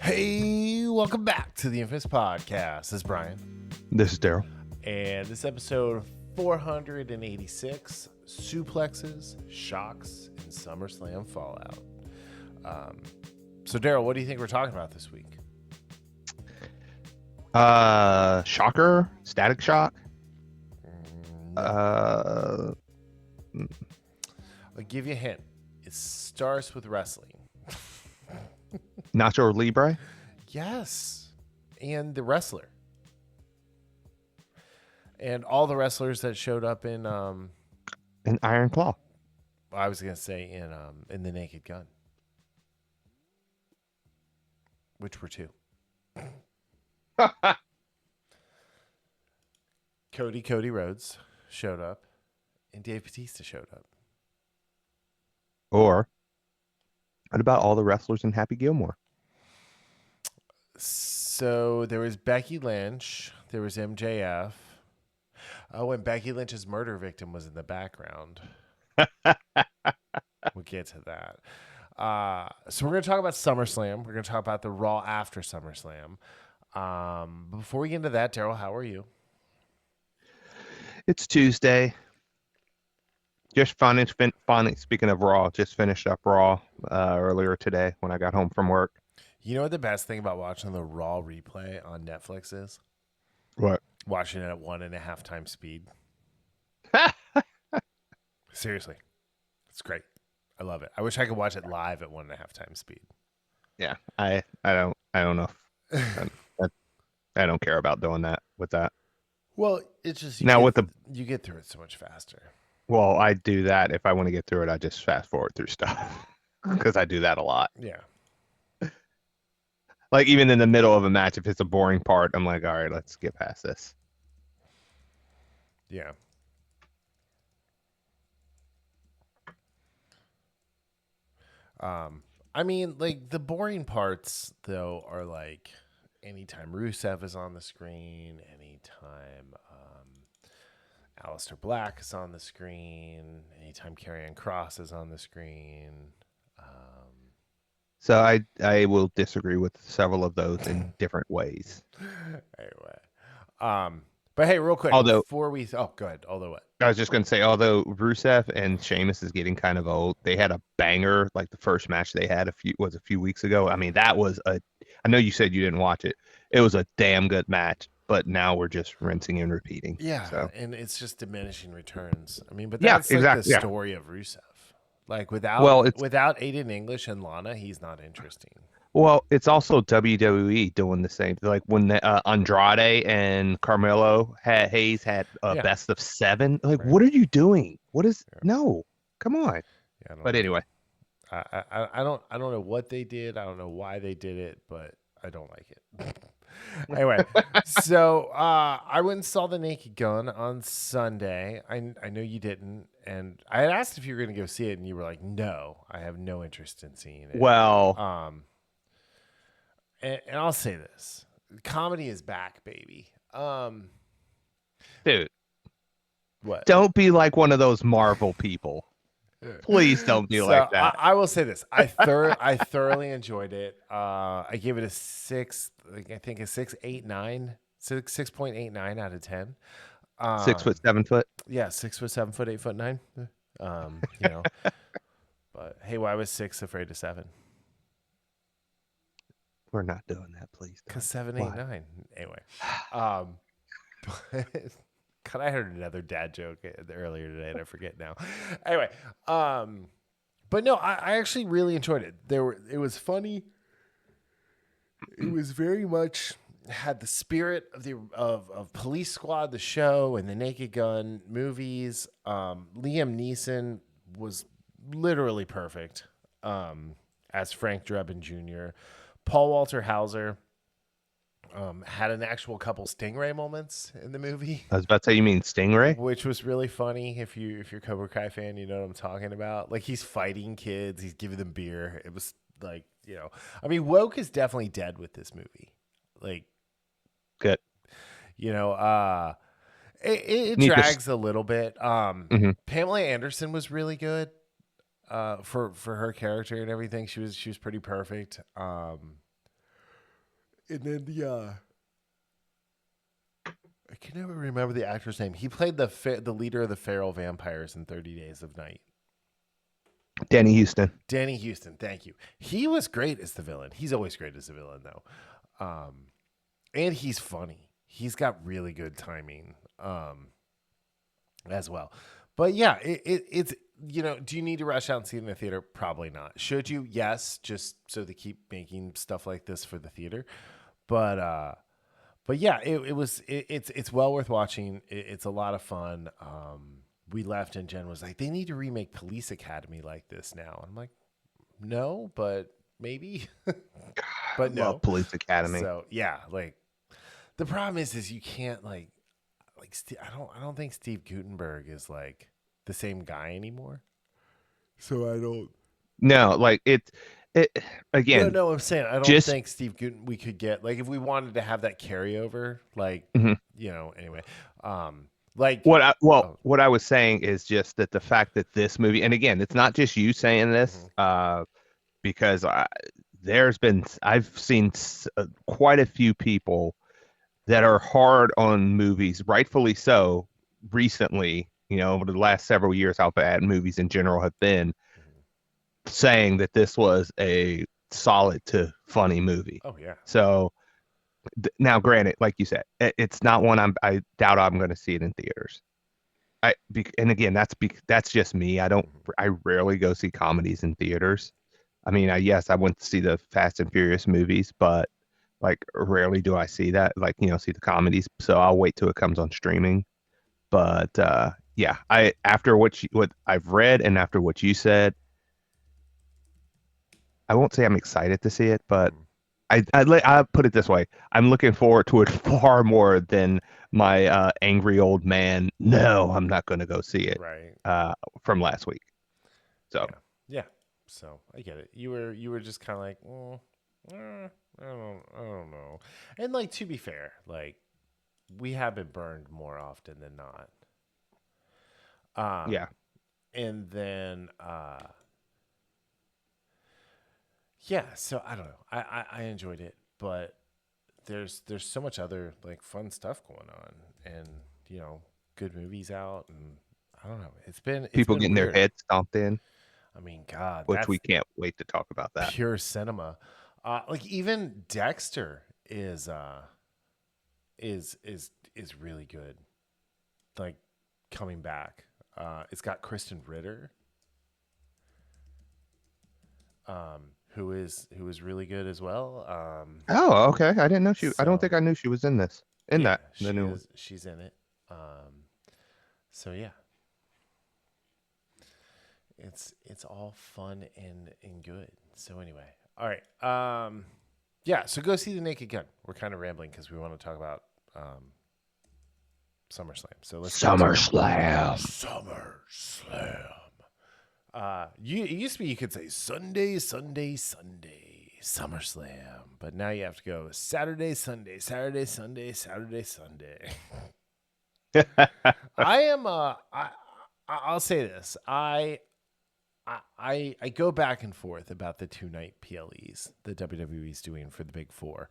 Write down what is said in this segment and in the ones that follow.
Hey, welcome back to the Infamous Podcast. This is Brian. This is Darryl. And this episode 486, Suplexes, Shocks, and SummerSlam Fallout. So, Darryl, what do you think we're talking about this week? Shocker? Static Shock? I'll give you a hint. It starts with wrestling. Nacho Libre? Yes. And the wrestler. And all the wrestlers that showed up in An Iron Claw. I was gonna say in the Naked Gun. Which were two. Cody Rhodes showed up, and Dave Bautista showed up. Or what about all the wrestlers in Happy Gilmore? So there was Becky Lynch, there was MJF. Oh, and Becky Lynch's murder victim was in the background. We'll get to that. So we're going to talk about SummerSlam. We're going to talk about the Raw after SummerSlam. Before we get into that, Darryl, how are you? It's Tuesday. Just finally, speaking of Raw, just finished up Raw earlier today when I got home from work. You know what the best thing about watching the Raw replay on Netflix is? What? Watching it at 1.5 times speed. Seriously. It's great. I love it. I wish I could watch it live at 1.5 times speed. Yeah, I don't know. I don't care about doing that with that. Well, it's just you get through it so much faster. Well, I do that if I want to get through it. I just fast forward through stuff because I do that a lot. Yeah. Like even in the middle of a match, if it's a boring part, I'm like, all right, let's get past this. Yeah. I mean, like the boring parts though are like anytime Rusev is on the screen, anytime Aleister Black is on the screen, anytime Karrion Kross is on the screen. So I will disagree with several of those in different ways. Anyway, but hey, real quick, before we go ahead. Although what? I was just gonna say, although Rusev and Sheamus is getting kind of old, they had a banger like the first match they had a few weeks ago. I mean, that was I know you said you didn't watch it. It was a damn good match, but now we're just rinsing and repeating. Yeah, so. And it's just diminishing returns. I mean, but that's like the story of Rusev. Like without Aiden English and Lana, he's not interesting. Well, it's also WWE doing the same. Like when Andrade and Carmelo Hayes had a best of 7. Like, right. What are you doing? What is no? Come on. Yeah, but anyway, I don't know what they did. I don't know why they did it, but I don't like it. Anyway, so I went and saw The Naked Gun on Sunday. I know you didn't, and I had asked if you were going to go see it, and you were like, "No, I have no interest in seeing it." Well, and I'll say this: comedy is back, baby. Dude, what? Don't be like one of those Marvel people. Please don't be like that. I will say this: I thoroughly enjoyed it. I gave it a 6. I think a 6.89 out of 10. 6 foot, 7 foot. Yeah, 6 foot, 7 foot, 8 foot 9. You know. But hey, why was 6 afraid of 7? We're not doing that, please. Because 7, 8, 9. Anyway, God, I heard another dad joke earlier today, and I forget now. Anyway, but no, I actually really enjoyed it. It was funny. It was very much had the spirit of Police Squad, the show, and the Naked Gun movies. Liam Neeson was literally perfect as Frank Drebin Jr. Paul Walter Hauser had an actual couple Stingray moments in the movie. I was about to say, you mean Stingray? Which was really funny. If you're a Cobra Kai fan, you know what I'm talking about. Like, he's fighting kids. He's giving them beer. It was like, you know. I mean, woke is definitely dead with this movie. Like, good. You know, it drags a little bit. Pamela Anderson was really good for her character and everything. She was pretty perfect. And then I can never remember the actor's name. He played the leader of the feral vampires in 30 Days of Night. Danny Houston. Danny Houston, thank you. He was great as the villain. He's always great as the villain, though. And he's funny. He's got really good timing as well. But yeah, it's, do you need to rush out and see it in the theater? Probably not. Should you? Yes, just so they keep making stuff like this for the theater. But yeah, it's well worth watching. It's a lot of fun. We left and Jen was like, they need to remake Police Academy like this now. I'm like, no, but maybe. But no. Love Police Academy. So yeah, like the problem is you can't like I don't think Steve Guttenberg is like the same guy anymore. So I don't. No, like it again. No, I'm saying I don't think Steve Guttenberg we could get like if we wanted to have that carryover, like anyway. Like what I was saying is just that the fact that this movie, and again, it's not just you saying this, because I've seen quite a few people that are hard on movies, rightfully so, recently, over the last several years, how bad movies in general have been, saying that this was a solid to funny movie. Oh yeah. So now, granted, like you said, it's not one I doubt I'm going to see it in theaters. And again, that's just me. I rarely go see comedies in theaters. I mean, yes, I went to see the Fast and Furious movies, but like rarely do I see that, like, see the comedies. So I'll wait till it comes on streaming. But yeah, after what I've read and after what you said, I won't say I'm excited to see it, but I put it this way: I'm looking forward to it far more than my angry old man. No, I'm not going to go see it. Right. From last week. So yeah. So I get it. You were just kind of like, I don't know. And like to be fair, like we have been burned more often than not. Yeah. And then yeah, so I don't know. I enjoyed it, but there's so much other like fun stuff going on, and good movies out, and I don't know. It's been getting weird. their heads stomped in. I mean, God, which we can't wait to talk about that. Pure cinema. Like even Dexter is really good. Like coming back. It's got Kristen Ritter. Who is really good as well. Oh, okay. I didn't know I don't think I knew she was in this. She's in it. So yeah. It's all fun and good. So anyway. All right. Yeah, so go see The Naked Gun. We're kind of rambling because we want to talk about SummerSlam. So let's SummerSlam. It used to be you could say Sunday, SummerSlam, but now you have to go Saturday, Sunday, Saturday, Sunday, Saturday, Sunday. I'll say this. I go back and forth about the 2-night PLEs the WWE's doing for the Big Four.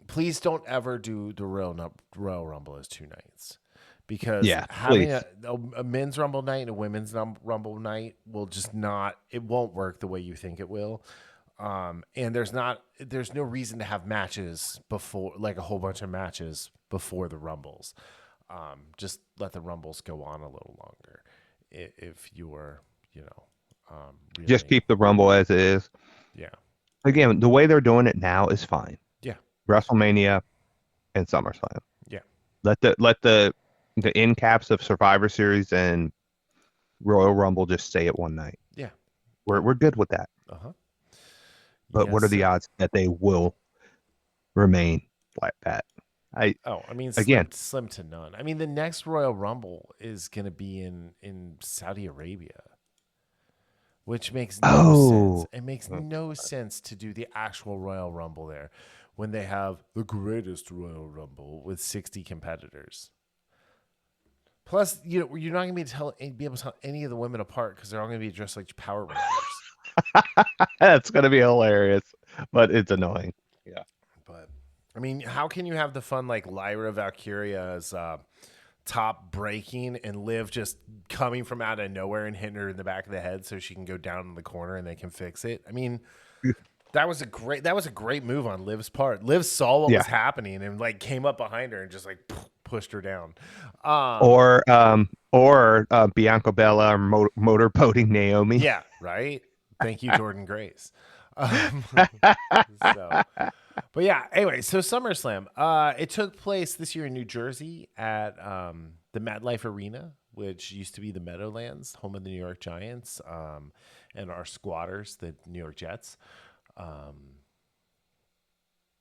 Please don't ever do the Royal Rumble as 2 nights. Because having a men's Rumble night and a women's Rumble night will just it won't work the way you think it will. And there's no reason to have matches before, like a whole bunch of matches before the Rumbles. Just let the Rumbles go on a little longer. If you're, really... just keep the Rumble as it is. Yeah. Again, the way they're doing it now is fine. Yeah. WrestleMania and SummerSlam. Yeah. Let the end caps of Survivor Series and Royal Rumble just stay at one night. Yeah. We're good with that. Uh-huh. But what are the odds that they will remain like that? Slim to none. I mean, the next Royal Rumble is going to be in Saudi Arabia, which makes no sense. It makes no sense to do the actual Royal Rumble there when they have the greatest Royal Rumble with 60 competitors. Plus, you're not going to be able to tell any of the women apart because they're all going to be dressed like Power Rangers. That's going to be hilarious, but it's annoying. Yeah. I mean, how can you have the fun like Lyra Valkyria's top breaking and Liv just coming from out of nowhere and hitting her in the back of the head so she can go down in the corner and they can fix it? I mean, that was a great move on Liv's part. Liv saw what Yeah. was happening and like came up behind her and just like pushed her down. Or Bianca Bella motorboating Naomi. Yeah, right. Thank you, Jordan Grace. Um, so, but yeah. Anyway, so SummerSlam. It took place this year in New Jersey at the MetLife Arena, which used to be the Meadowlands, home of the New York Giants, and our squatters, the New York Jets.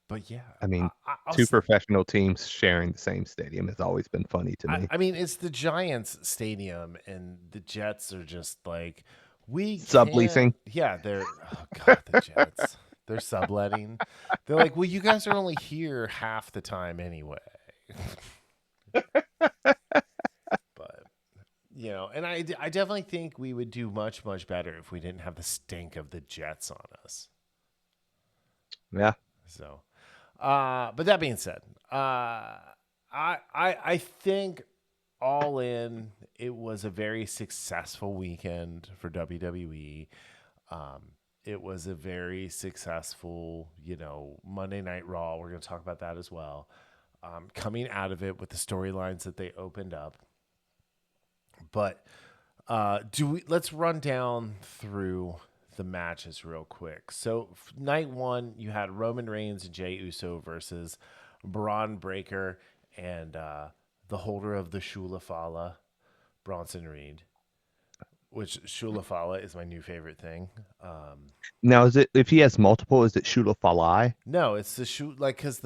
But yeah, I mean, I'll two professional teams sharing the same stadium has always been funny to me. I mean, it's the Giants stadium, and the Jets are just like, we Subleasing. can't. Yeah, they're, oh God, the Jets. They're subletting. They're like, well, you guys are only here half the time anyway. But, and I definitely think we would do much, much better if we didn't have the stink of the Jets on us. Yeah. So, but that being said, I think all in, it was a very successful weekend for WWE. It was a very successful, Monday Night Raw. We're going to talk about that as well. Coming out of it with the storylines that they opened up. But let's run down through the matches real quick. So night one, you had Roman Reigns and Jey Uso versus Braun Breaker and the holder of the Shula Fala, Bronson Reed, which Shula Fala is my new favorite thing. Now, if he has multiple, is it Shula Falai? No, it's the shoot because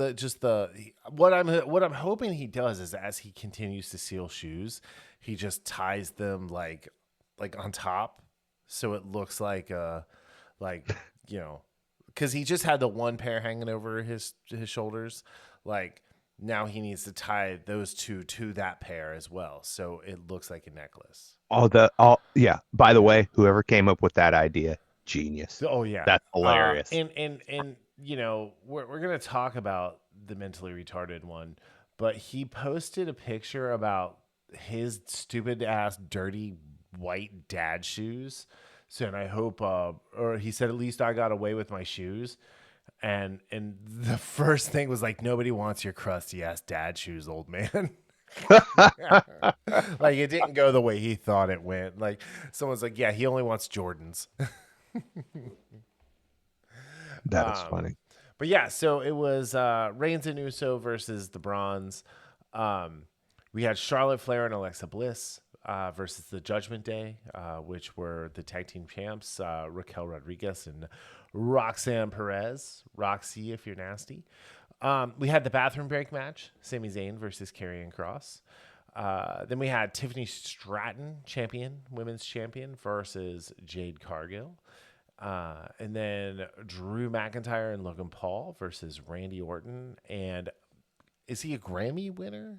what I'm hoping he does is as he continues to seal shoes, he just ties them like on top, so it looks like because he just had the one pair hanging over his shoulders. Like now he needs to tie those two to that pair as well, so it looks like a necklace. Yeah. By the way, whoever came up with that idea, genius. Oh yeah, That's hilarious. And we're gonna talk about the mentally retarded one, but he posted a picture about his stupid ass dirty white dad shoes. So, and I hope, or he said, at least I got away with my shoes. And the first thing was like, nobody wants your crusty ass dad shoes, old man. Like it didn't go the way he thought it went. Like someone's like, yeah, he only wants Jordans. That is funny. But yeah, so it was Reigns and Uso versus the Bronze. We had Charlotte Flair and Alexa Bliss versus the Judgment Day, which were the tag team champs, Raquel Rodriguez and Roxanne Perez. Roxy, if you're nasty. We had the bathroom break match, Sami Zayn versus Karrion Kross. Then we had Tiffany Stratton, women's champion, versus Jade Cargill. And then Drew McIntyre and Logan Paul versus Randy Orton. And is he a Grammy winner?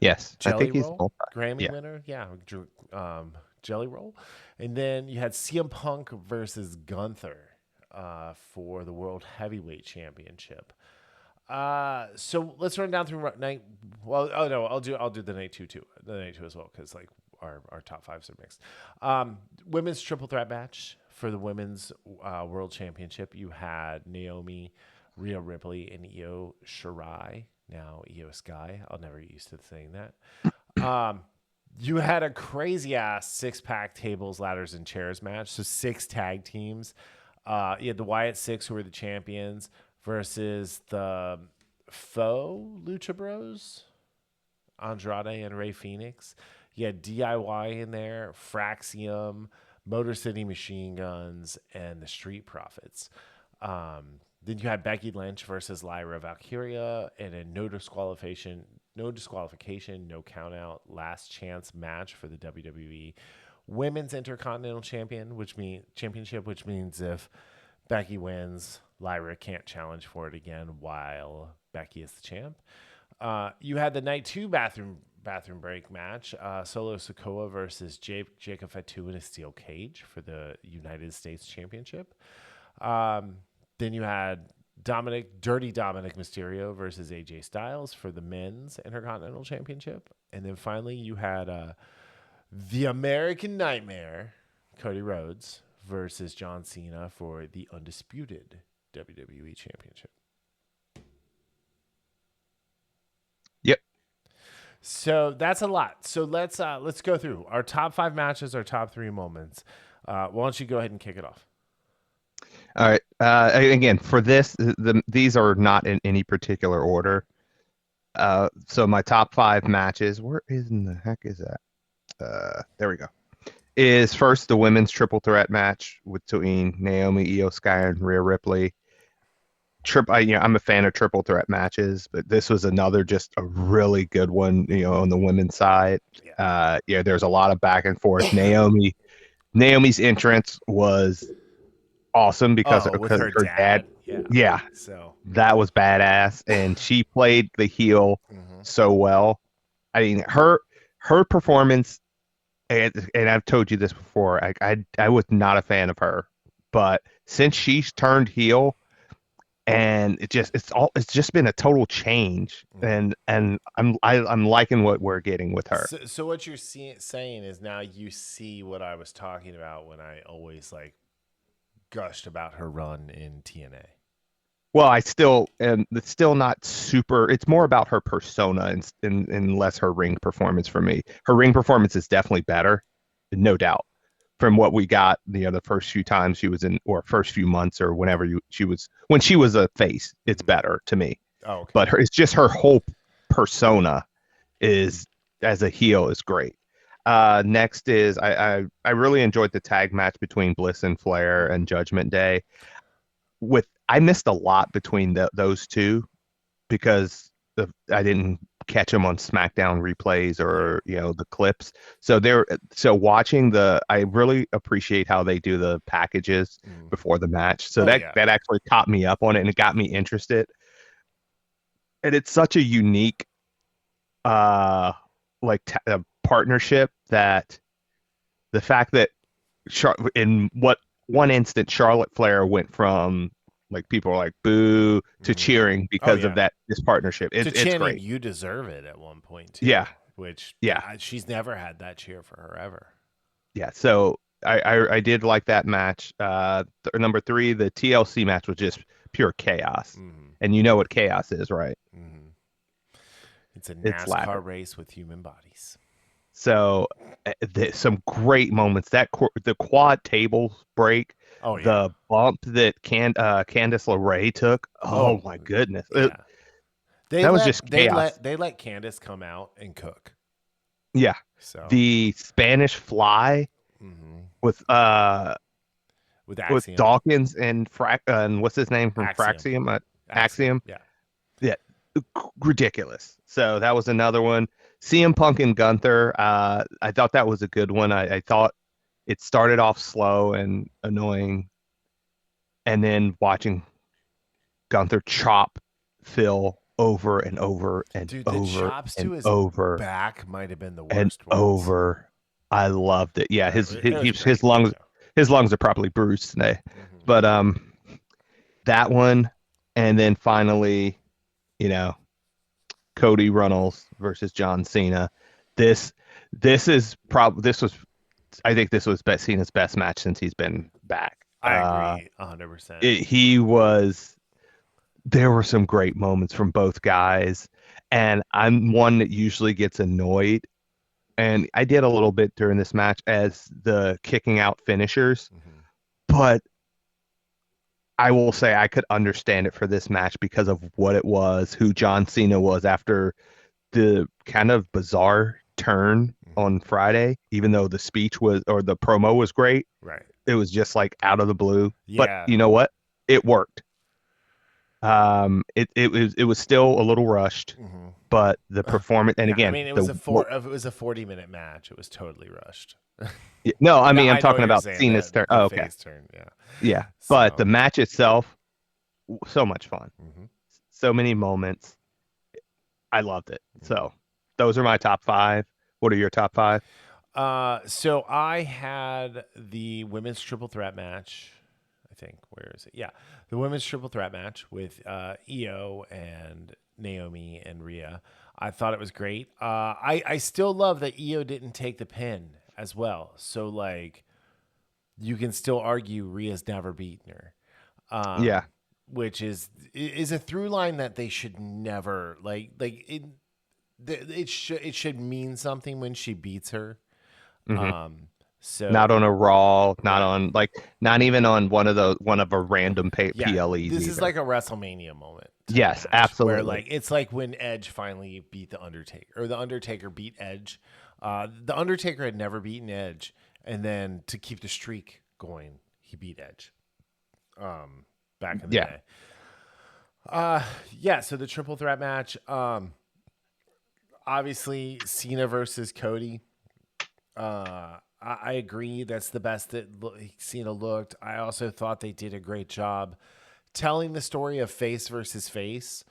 Yes, Jelly I think he's Roll? Grammy winner? Yeah, Drew, Jelly Roll. And then you had CM Punk versus Gunther for the World Heavyweight Championship. So let's run down through night. Well, oh no, I'll do the night two too. The night two as well, because like our top fives are mixed. Women's triple threat match for the women's world championship. You had Naomi, Rhea Ripley, and Io Shirai. Now Io Sky. I'll never get used to saying that. You had a crazy ass 6-pack tables, ladders, and chairs match. So 6 tag teams. You had the Wyatt Six, who were the champions, versus the faux Lucha Bros, Andrade and Rey Fenix. You had DIY in there, Fraxium, Motor City Machine Guns, and the Street Profits. Then you had Becky Lynch versus Lyra Valkyria in a no disqualification, no countout, last chance match for the WWE Women's Intercontinental Championship, which means if Becky wins, Lyra can't challenge for it again while Becky is the champ. You had the night 2 bathroom break match, Solo Sikoa versus Jacob Fatu in a steel cage for the United States Championship. Then you had Dirty Dominic Mysterio versus AJ Styles for the men's Intercontinental Championship. And then finally you had the American Nightmare, Cody Rhodes, versus John Cena for the undisputed WWE Championship. Yep. So that's a lot. So let's go through our top 5 matches, our top 3 moments. Why don't you go ahead and kick it off? All right. Again, for this, these are not in any particular order. So my top 5 matches, where in the heck is that? There we go. Is first the women's triple threat match between Naomi, Io Sky, and Rhea Ripley. I'm a fan of triple threat matches, but this was another just a really good one. On the women's side, there's a lot of back and forth. Naomi's entrance was awesome because her dad. Yeah, so that was badass, and she played the heel so well. I mean, her performance, and I've told you this before. I was not a fan of her, but since she's turned heel, and it's just been a total change, and I'm liking what we're getting with her. So what you're saying is now you see what I was talking about when I always gushed about her run in TNA. Well, I still am. It's still not super. It's more about her persona and less her ring performance for me. Her ring performance is definitely better, no doubt, from what we got. The first few times she was in, or first few months, or whenever when she was a face. It's better to me. Oh, okay. But it's just her whole persona is as a heel is great. Next is I really enjoyed the tag match between Bliss and Flair and Judgment Day. I missed a lot between those two because I didn't catch them on SmackDown replays or the clips. So watching I really appreciate how they do the packages before the match. So that actually caught me up on it and it got me interested. And it's such a unique partnership that the fact that in one instant Charlotte Flair went from people are like boo to cheering because of this partnership. It's great. You deserve it at one point too. Yeah. Which yeah, she's never had that cheer for her ever. Yeah. So I did like that match. Number 3, the TLC match was just pure chaos, and you know what chaos is, right? It's a NASCAR race with human bodies. So some great moments. The quad table break. Oh, yeah. The bump that Candice LeRae took. Oh my goodness. Yeah. That was just chaos. They let Candice come out and cook. Yeah. So the Spanish Fly with Dawkins and what's his name from Axiom. Axiom. Yeah. Ridiculous. So that was another one. CM Punk and Gunther. I thought that was a good one. I thought it started off slow and annoying, and then watching Gunther chop Phil over and over and the over chops and to his over back might have been the worst and ones. over. I loved it. Yeah, his lungs are probably bruised today, but that one, and then finally, Cody Runnels versus John Cena. I think this was Cena's best match since he's been back. I agree 100%. There were some great moments from both guys, and I'm one that usually gets annoyed, and I did a little bit during this match as the kicking out finishers, but I will say I could understand it for this match because of what it was, who John Cena was after the kind of bizarre turn on Friday, even though the speech was, or the promo was great. Right. It was just out of the blue. Yeah. But you know what? It worked. It was still a little rushed, but the performance, and again, it was a 40-minute match. It was totally rushed. No, I'm talking about Cena's turn. Oh, okay. Turn, yeah. But the match itself, so much fun. So many moments. I loved it. So those are my top 5. What are your top 5? So I had the women's triple threat match I think. Where is it? Yeah. The women's triple threat match with Io and Naomi and Rhea. I thought it was great. I still love that Io didn't take the pin as well. So, like, you can still argue Rhea's never beaten her. Yeah. Which is a through line that they should never, it should mean something when she beats her. So Not on a Raw, not Right. on not even on one of a random PLEs. This is either. like a WrestleMania moment. Yes, match, absolutely. Where like it's like when Edge finally beat the Undertaker, or the Undertaker beat Edge. The Undertaker had never beaten Edge, and then to keep the streak going, he beat Edge. Back in the day. So the triple threat match. Obviously Cena versus Cody. I agree. That's the best that Cena looked. I also thought they did a great job telling the story of face versus face.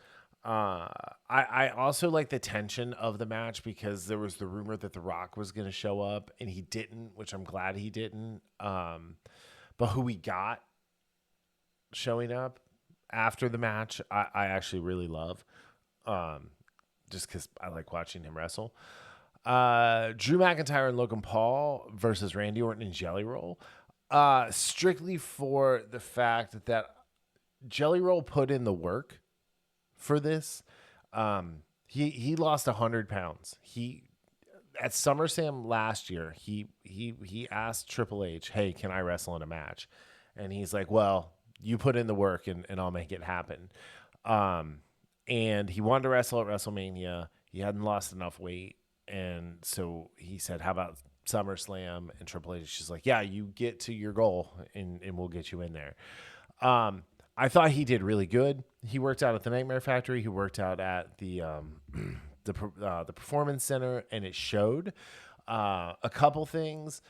I also like the tension of the match because there was the rumor that The Rock was going to show up and he didn't, which I'm glad he didn't. But who we got showing up after the match, I actually really love. Just because I like watching him wrestle. Drew McIntyre and Logan Paul versus Randy Orton and Jelly Roll. Strictly for the fact that Jelly Roll put in the work for this. He lost 100 pounds. He at SummerSlam last year, he asked Triple H, "Hey, can I wrestle in a match?" And he's like, "Well, you put in the work and I'll make it happen." And he wanted to wrestle at WrestleMania. He hadn't lost enough weight. And so he said, "How about SummerSlam?" And Triple H is just like, "Yeah, you get to your goal and we'll get you in there." I thought he did really good. He worked out at the Nightmare Factory. He worked out at the Performance Center, and it showed. A couple things.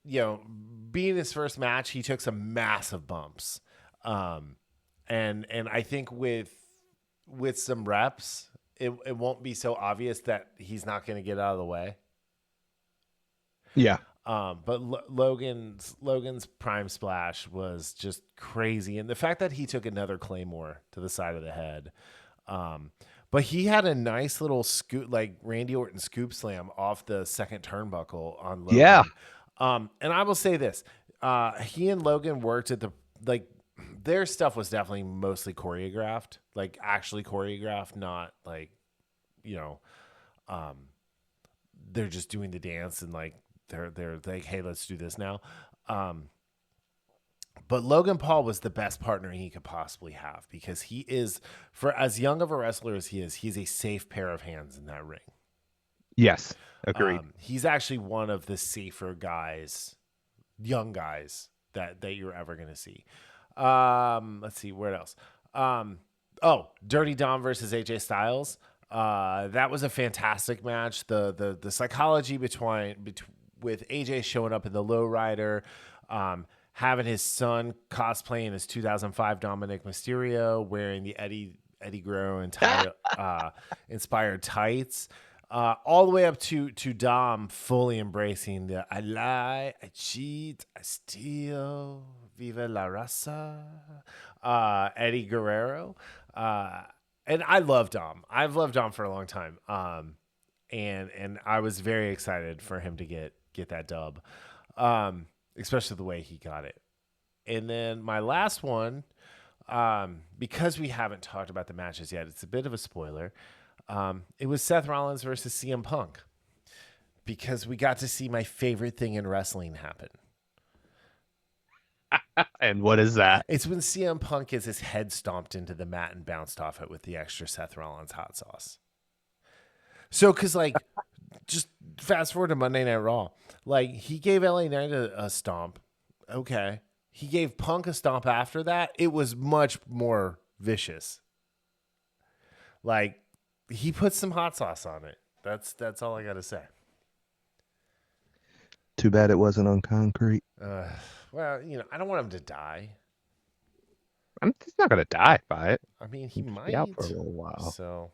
Being his first match, he took some massive bumps. And I think with some reps, it won't be so obvious that he's not going to get out of the way. Yeah. But Logan's prime splash was just crazy, and the fact that he took another Claymore to the side of the head. But he had a nice little scoop, like Randy Orton scoop slam off the second turnbuckle on Logan. Yeah. And I will say this: he and Logan worked at their stuff was definitely mostly choreographed, like actually choreographed, not like, they're just doing the dance and like they're like, "Hey, let's do this now." But Logan Paul was the best partner he could possibly have because he is, for as young of a wrestler as he is, he's a safe pair of hands in that ring. Yes, agreed. He's actually one of the safer guys, young guys that you're ever going to see. Let's see, where else? Dirty Dom versus AJ Styles. That was a fantastic match. The psychology with AJ showing up in the lowrider, having his son cosplaying as 2005 Dominic Mysterio, wearing the Eddie Guerrero inspired tights, all the way up to Dom fully embracing the "I lie, I cheat, I steal, viva la raza," Eddie Guerrero. And I love Dom. I've loved Dom for a long time. And I was very excited for him to get that dub, especially the way he got it. And then my last one, because we haven't talked about the matches yet, it's a bit of a spoiler. It was Seth Rollins versus CM Punk, because we got to see my favorite thing in wrestling happen. And what is that? It's when CM Punk gets his head stomped into the mat and bounced off it with the extra Seth Rollins hot sauce. So, because just fast forward to Monday Night Raw. Like, he gave LA Knight a stomp. Okay. He gave Punk a stomp after that. It was much more vicious. Like, he put some hot sauce on it. That's all I got to say. Too bad it wasn't on concrete. Well, I don't want him to die. He's not going to die by it. I mean, he might. Be out for a little while. So,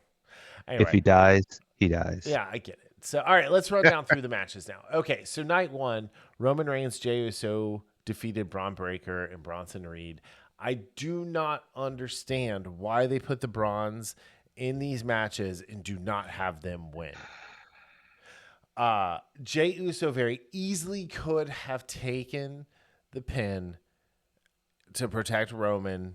anyway. If he dies, he dies. Yeah, I get it. So, all right, let's run down through the matches now. Okay, so night one, Roman Reigns, Jey Uso, defeated Braun Breaker and Bronson Reed. I do not understand why they put the Brawns in these matches and do not have them win. Jey Uso very easily could have taken the pin to protect Roman,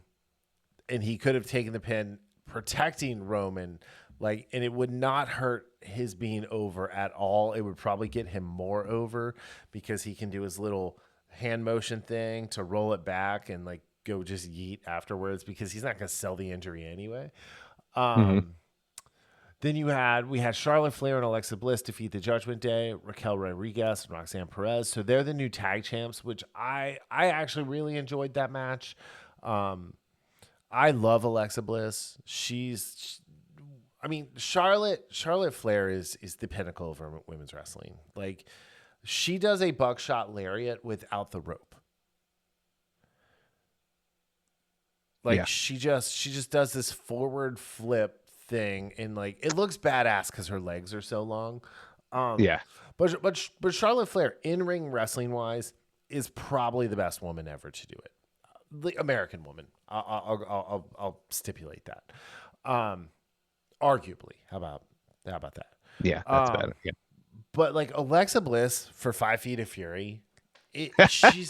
and he could have taken the pin protecting Roman, and it would not hurt his being over at all. It would probably get him more over because he can do his little hand motion thing to roll it back and go just yeet afterwards because he's not going to sell the injury anyway. Then we had Charlotte Flair and Alexa Bliss defeat the Judgment Day, Raquel Rodriguez and Roxanne Perez. So they're the new tag champs, which I actually really enjoyed that match. I love Alexa Bliss. Charlotte Flair is the pinnacle of women's wrestling. She does a buckshot lariat without the rope. She just does this forward flip thing, and it looks badass because her legs are so long. But Charlotte Flair, in-ring wrestling wise, is probably the best woman ever to do it. The American woman. I'll stipulate that. Arguably, how about that? Yeah, that's better. Yeah. But Alexa Bliss for 5 Feet of Fury, she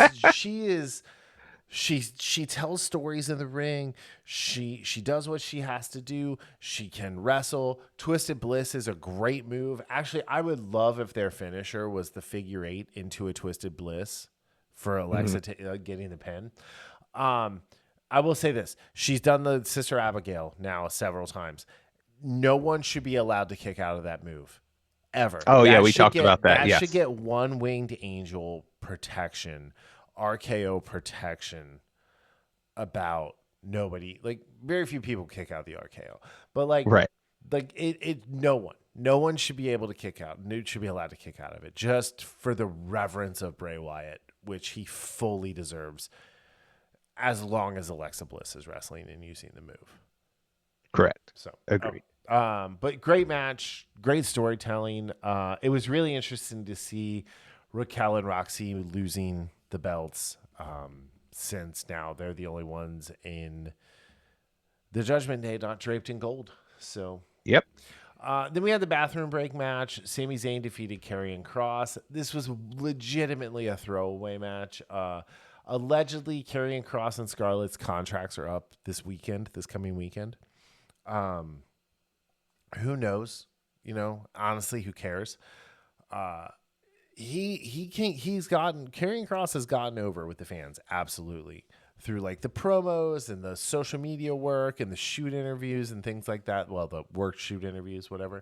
tells stories in the ring. She does what she has to do. She can wrestle. Twisted Bliss is a great move. Actually, I would love if their finisher was the figure 8 into a Twisted Bliss for Alexa getting the pin. I will say this. She's done the Sister Abigail now several times. No one should be allowed to kick out of that move ever. Oh, yeah, we talked about that. That should get one winged angel protection, RKO protection about nobody. Very few people kick out the RKO. But right. No one should be able to kick out. Newt should be allowed to kick out of it just for the reverence of Bray Wyatt, which he fully deserves as long as Alexa Bliss is wrestling and using the move. Correct. So agreed. But great match, great storytelling. It was really interesting to see Raquel and Roxy losing the belts, since now they're the only ones in the Judgment Day not draped in gold. So yep. Then we had the bathroom break match. Sami Zayn defeated Karrion Kross. This was legitimately a throwaway match. Allegedly, Karrion Kross and Scarlett's contracts are up this coming weekend. Who knows? Honestly, who cares? Karrion Kross has gotten over with the fans, absolutely, through the promos and the social media work and the shoot interviews and things like that. Well, the work shoot interviews, whatever.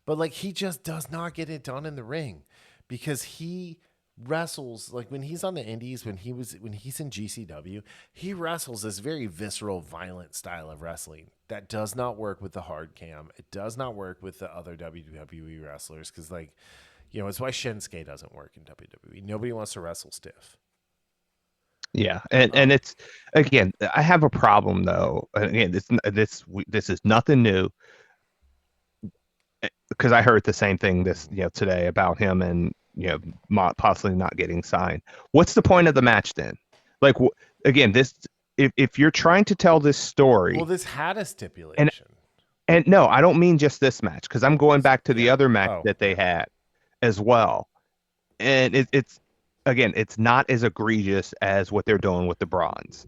But he just does not get it done in the ring because he wrestles when he's on the indies, when he's in GCW, he wrestles this very visceral, violent style of wrestling that does not work with the hard cam. It does not work with the other WWE wrestlers because it's why Shinsuke doesn't work in WWE. Nobody wants to wrestle stiff. Yeah, and it's, again, I have a problem though. Again, this is nothing new because I heard the same thing today about him and possibly not getting signed. What's the point of the match then? Again, this if you're trying to tell this story, well, this had a stipulation. And no, I don't mean just this match because I'm going back to the other match that they had as well, and it's not as egregious as what they're doing with the Bronze,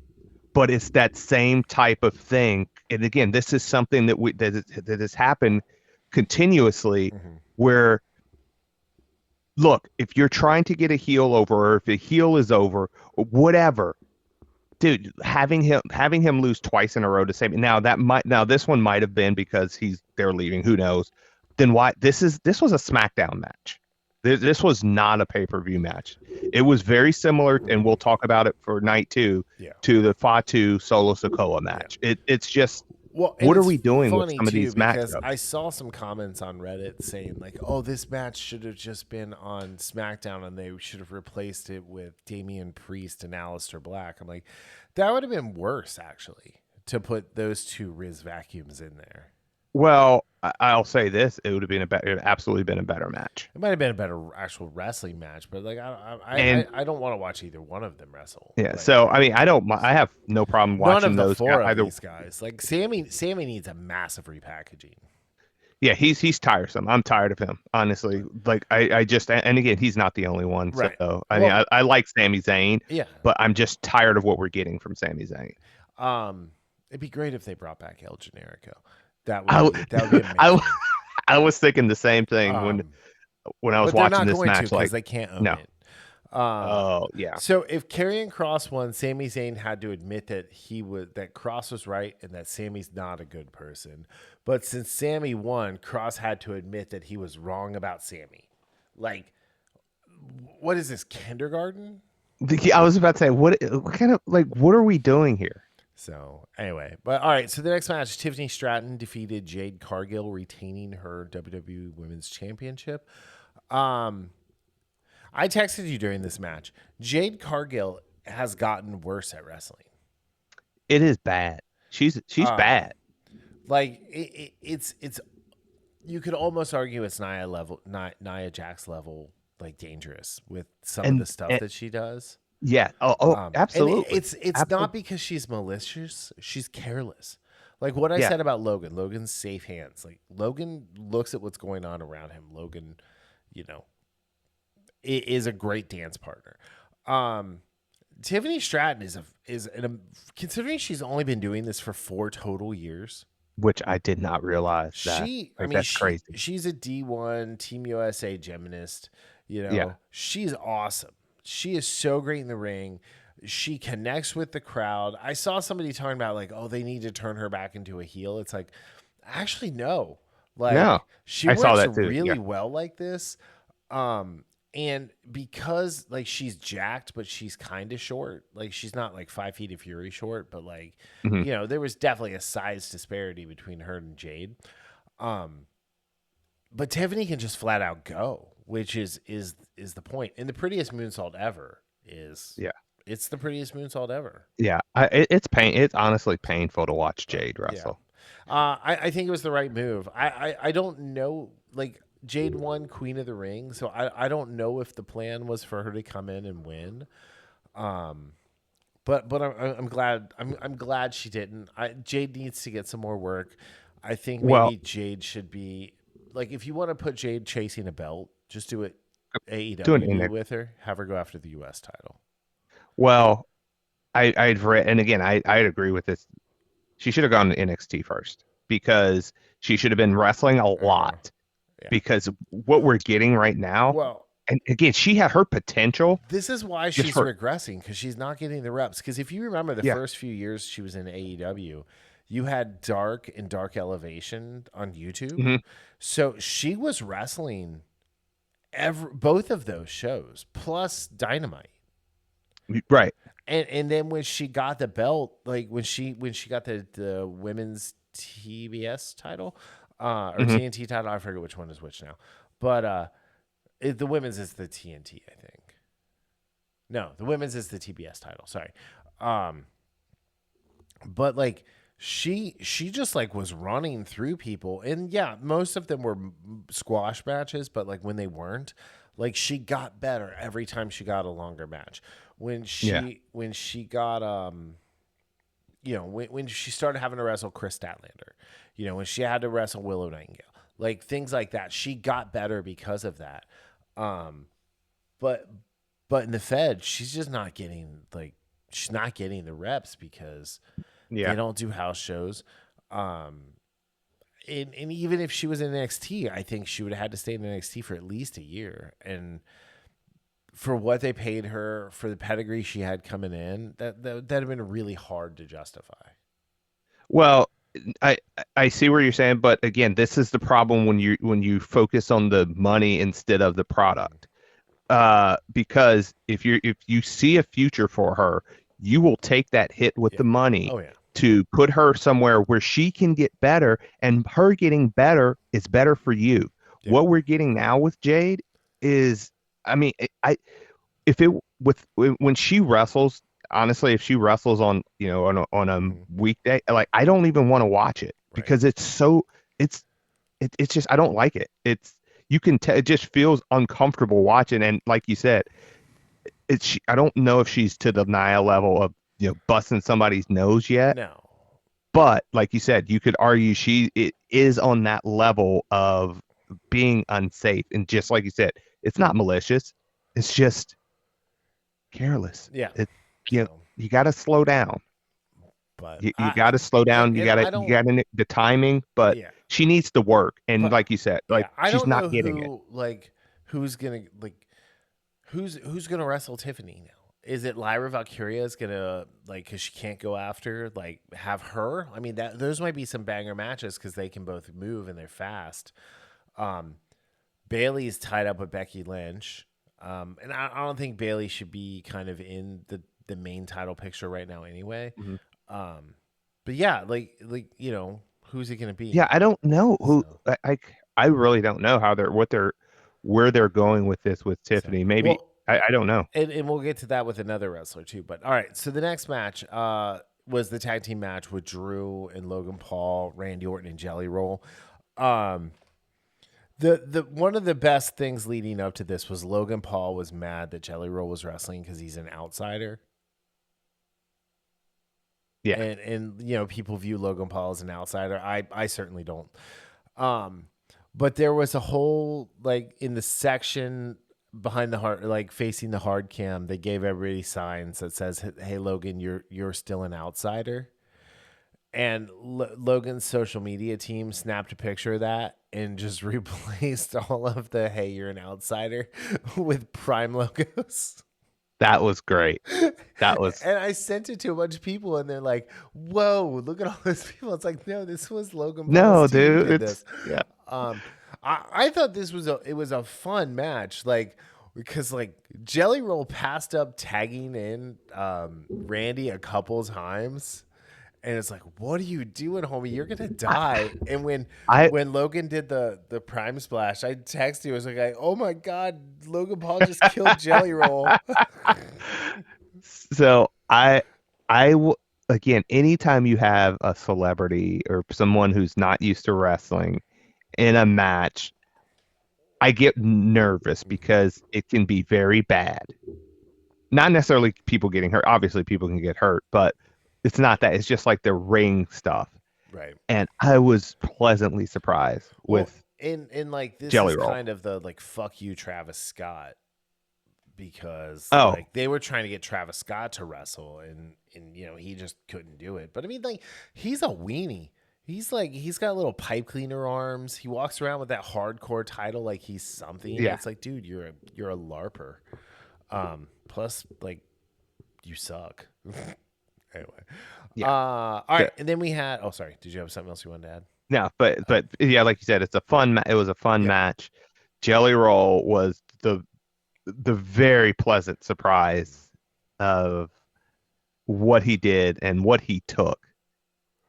but it's that same type of thing. And again, this is something that has happened continuously, where, look, if you're trying to get a heel over, or if a heel is over, or whatever, dude, having him lose twice in a row to save. Now this one might have been because they're leaving. Who knows? Then why? This was a SmackDown match. This was not a pay-per-view match. It was very similar, and we'll talk about it for night 2, to the Fatu Solo Sikoa match. Yeah. It's just, what are we doing with some of these matches? I saw some comments on Reddit saying this match should have just been on SmackDown and they should have replaced it with Damian Priest and Aleister Black. I'm that would have been worse, actually, to put those two Riz vacuums in there. Well, I'll say this: it would have been it would absolutely been a better match. It might have been a better actual wrestling match, but like And I don't want to watch either one of them wrestle. yeah, Like so I mean, I have no problem none watching of the those guys four of either. these guys. Like Sammy needs a massive repackaging. Yeah, he's tiresome. I'm tired of him, honestly. Like I just and again, he's not the only one. Right. So I mean, Well, I like Sami Zayn, yeah. but I'm just tired of what we're getting from Sami Zayn. It'd be great if they brought back El Generico. I That would be I amazing. I was thinking the same thing Um, when I was but they're watching not this going to match. because Like, they can't own no, it. Um, oh yeah, so if Karrion Cross won, Sami Zayn had to admit that Cross was right and that Sammy's not a good person. But since Sammy won, Cross had to admit that he was wrong about Sammy. Like, what is this, kindergarten? I was about to say what kind of like what are we doing here? So anyway, but all right. So the next match, Tiffany Stratton defeated Jade Cargill, retaining her WWE Women's Championship. Um, I texted you during this match. Jade Cargill has gotten worse at wrestling. It is bad. She's bad. Like it's you could almost argue it's Nia Jax level, like dangerous with some of the stuff And that she does. yeah, And absolutely. it's Absolutely. not because she's malicious; she's careless. Like what I Yeah, said about Logan. Logan's safe hands. Like Logan looks at what's going on around him. Logan, you know, is a great dance partner. Tiffany Stratton considering she's only been doing this for 4 total years. which I did not realize that. Like that's crazy. She's a D1 Team USA gymnast. You Yeah. know, she's awesome. She is so great in the ring. She connects with the crowd. I saw somebody talking about like, oh, they need to turn her back into a heel. It's like, actually, no. Like No, she I saw works that too. really Yeah. well like this. And because like she's jacked, but she's kind of short. Like she's not like 5 feet of fury short, but like Mhm. you know, there was definitely a size disparity between her and Jade. But Tiffany can just flat out go, which is the point. And the prettiest moonsault ever is Yeah. it's the prettiest moonsault ever. Yeah. It's pain. It's honestly painful to watch Jade wrestle. I think it was the right move. I don't know. Like Jade won Queen of the Ring, so I don't know if the plan was for her to come in and win. But I'm glad I'm glad she didn't. Jade needs to get some more work. I think Well, maybe Jade should be like if you want to put Jade chasing a belt, just do it doing AEW it in deal there. with her. Have her go after the US title. Well, I'd read, and again, I'd agree with this. She should have gone to NXT first because she should have been wrestling a lot. Yeah. Because what we're getting right now, Well, and again, she had her potential. this is why Just she's her- regressing because she's not getting the reps. Because if you remember the Yeah. first few years she was in AEW, you had Dark and Dark Elevation on YouTube. Mhm. So she was wrestling both of those shows plus Dynamite. Right. And then when she got the belt, like when she got the women's TBS title or Mhm. TNT title, I forget which one is which now. But the women's is the TNT, I think. No, the women's is the TBS title. Sorry. But like she just like was running through people, and yeah, most of them were squash matches, but like when they weren't, like she got better every time she got a longer match. When she got you know, when she started having to wrestle Chris Statlander, you know, when she had to wrestle Willow Nightingale, like things like that, she got better because of that. But in the Fed, she's just not getting she's not getting the reps because Yeah. they don't do house shows. And even if she was in NXT, I think she would have had to stay in NXT for at least a year. And for what they paid her, for the pedigree she had coming in, that'd have been really hard to justify. Well, I see where you're saying, but again, this is the problem when you focus on the money instead of the product. Because if you see a future for her, you will take that hit with Yeah. the money Oh yeah. to put her somewhere where she can get better, and her getting better is better for you. Yeah. What we're getting now with Jade is, I mean, if it with when she wrestles, honestly, if she wrestles on on a weekday, like I don't even want to watch it Right. because it's so it's just I don't like it. It's you can tell it just feels uncomfortable watching, and like you said, I don't know if she's to the Nia level of busting somebody's nose yet, No. but like you said, you could argue it is on that level of being unsafe, and just like you said, it's not malicious. It's just careless. Yeah. It So, you got to slow down. but You got to slow down. and I You don't. got to the timing, but Yeah. she needs to work. And But like you said, like yeah, I she's don't not know getting it. who's gonna who's gonna wrestle Tiffany now. Is it Lyra Valkyria is gonna because she can't go after have her? I mean that those might be some banger matches because they can both move and they're fast. Um, Bailey's tied up with Becky Lynch, and I don't think Bailey should be kind of in the main title picture right now anyway. Mhm. But yeah, who's it gonna be? Yeah, I don't know who. So I really don't know where they're going with this with so Tiffany. Maybe well. I don't know. And we'll get to that with another wrestler too. But all right, so the next match was the tag team match with Drew and Logan Paul, Randy Orton, and Jelly Roll. Um, the one of the best things leading up to this was Logan Paul was mad that Jelly Roll was wrestling because he's an outsider. Yeah, And people view Logan Paul as an outsider. I certainly don't. But there was a whole in the section behind the hard facing the hard cam, they gave everybody signs that says, "Hey Logan, you're still an outsider." And Logan's social media team snapped a picture of that and just replaced all of the "Hey, you're an outsider" with Prime logos. that was great. That was And I sent it to a bunch of people, and they're like, "Whoa, look at all those people!" It's like, no, this was Logan no, Paul's team who dude. did It's this. yeah. I thought this was a fun match, because Jelly Roll passed up tagging in Randy a couple times. And it's like, what are you doing, homie? You're gonna die. And I when Logan did the prime splash, I texted you. I was like, oh my god, Logan Paul just killed Jelly Roll. so again, anytime you have a celebrity or someone who's not used to wrestling in a match, I get nervous because it can be very bad. Not necessarily people getting hurt. Obviously, people can get hurt, but it's not that. It's just like the ring stuff. Right. And I was pleasantly surprised Well, with and this Jelly is Roll. kind of the fuck you, Travis Scott, because Oh, they were trying to get Travis Scott to wrestle, and he just couldn't do it. But I mean, he's a weenie. He's got little pipe cleaner arms. He walks around with that hardcore title like he's something. yeah. It's like, dude, you're a LARPer. Plus, you suck. Anyway. Yeah. All right, and then we had. Oh, sorry. Did you have something else you wanted to add? No, but yeah, like you said, it was a fun Yeah. match. Jelly Roll was the very pleasant surprise of what he did and what he took.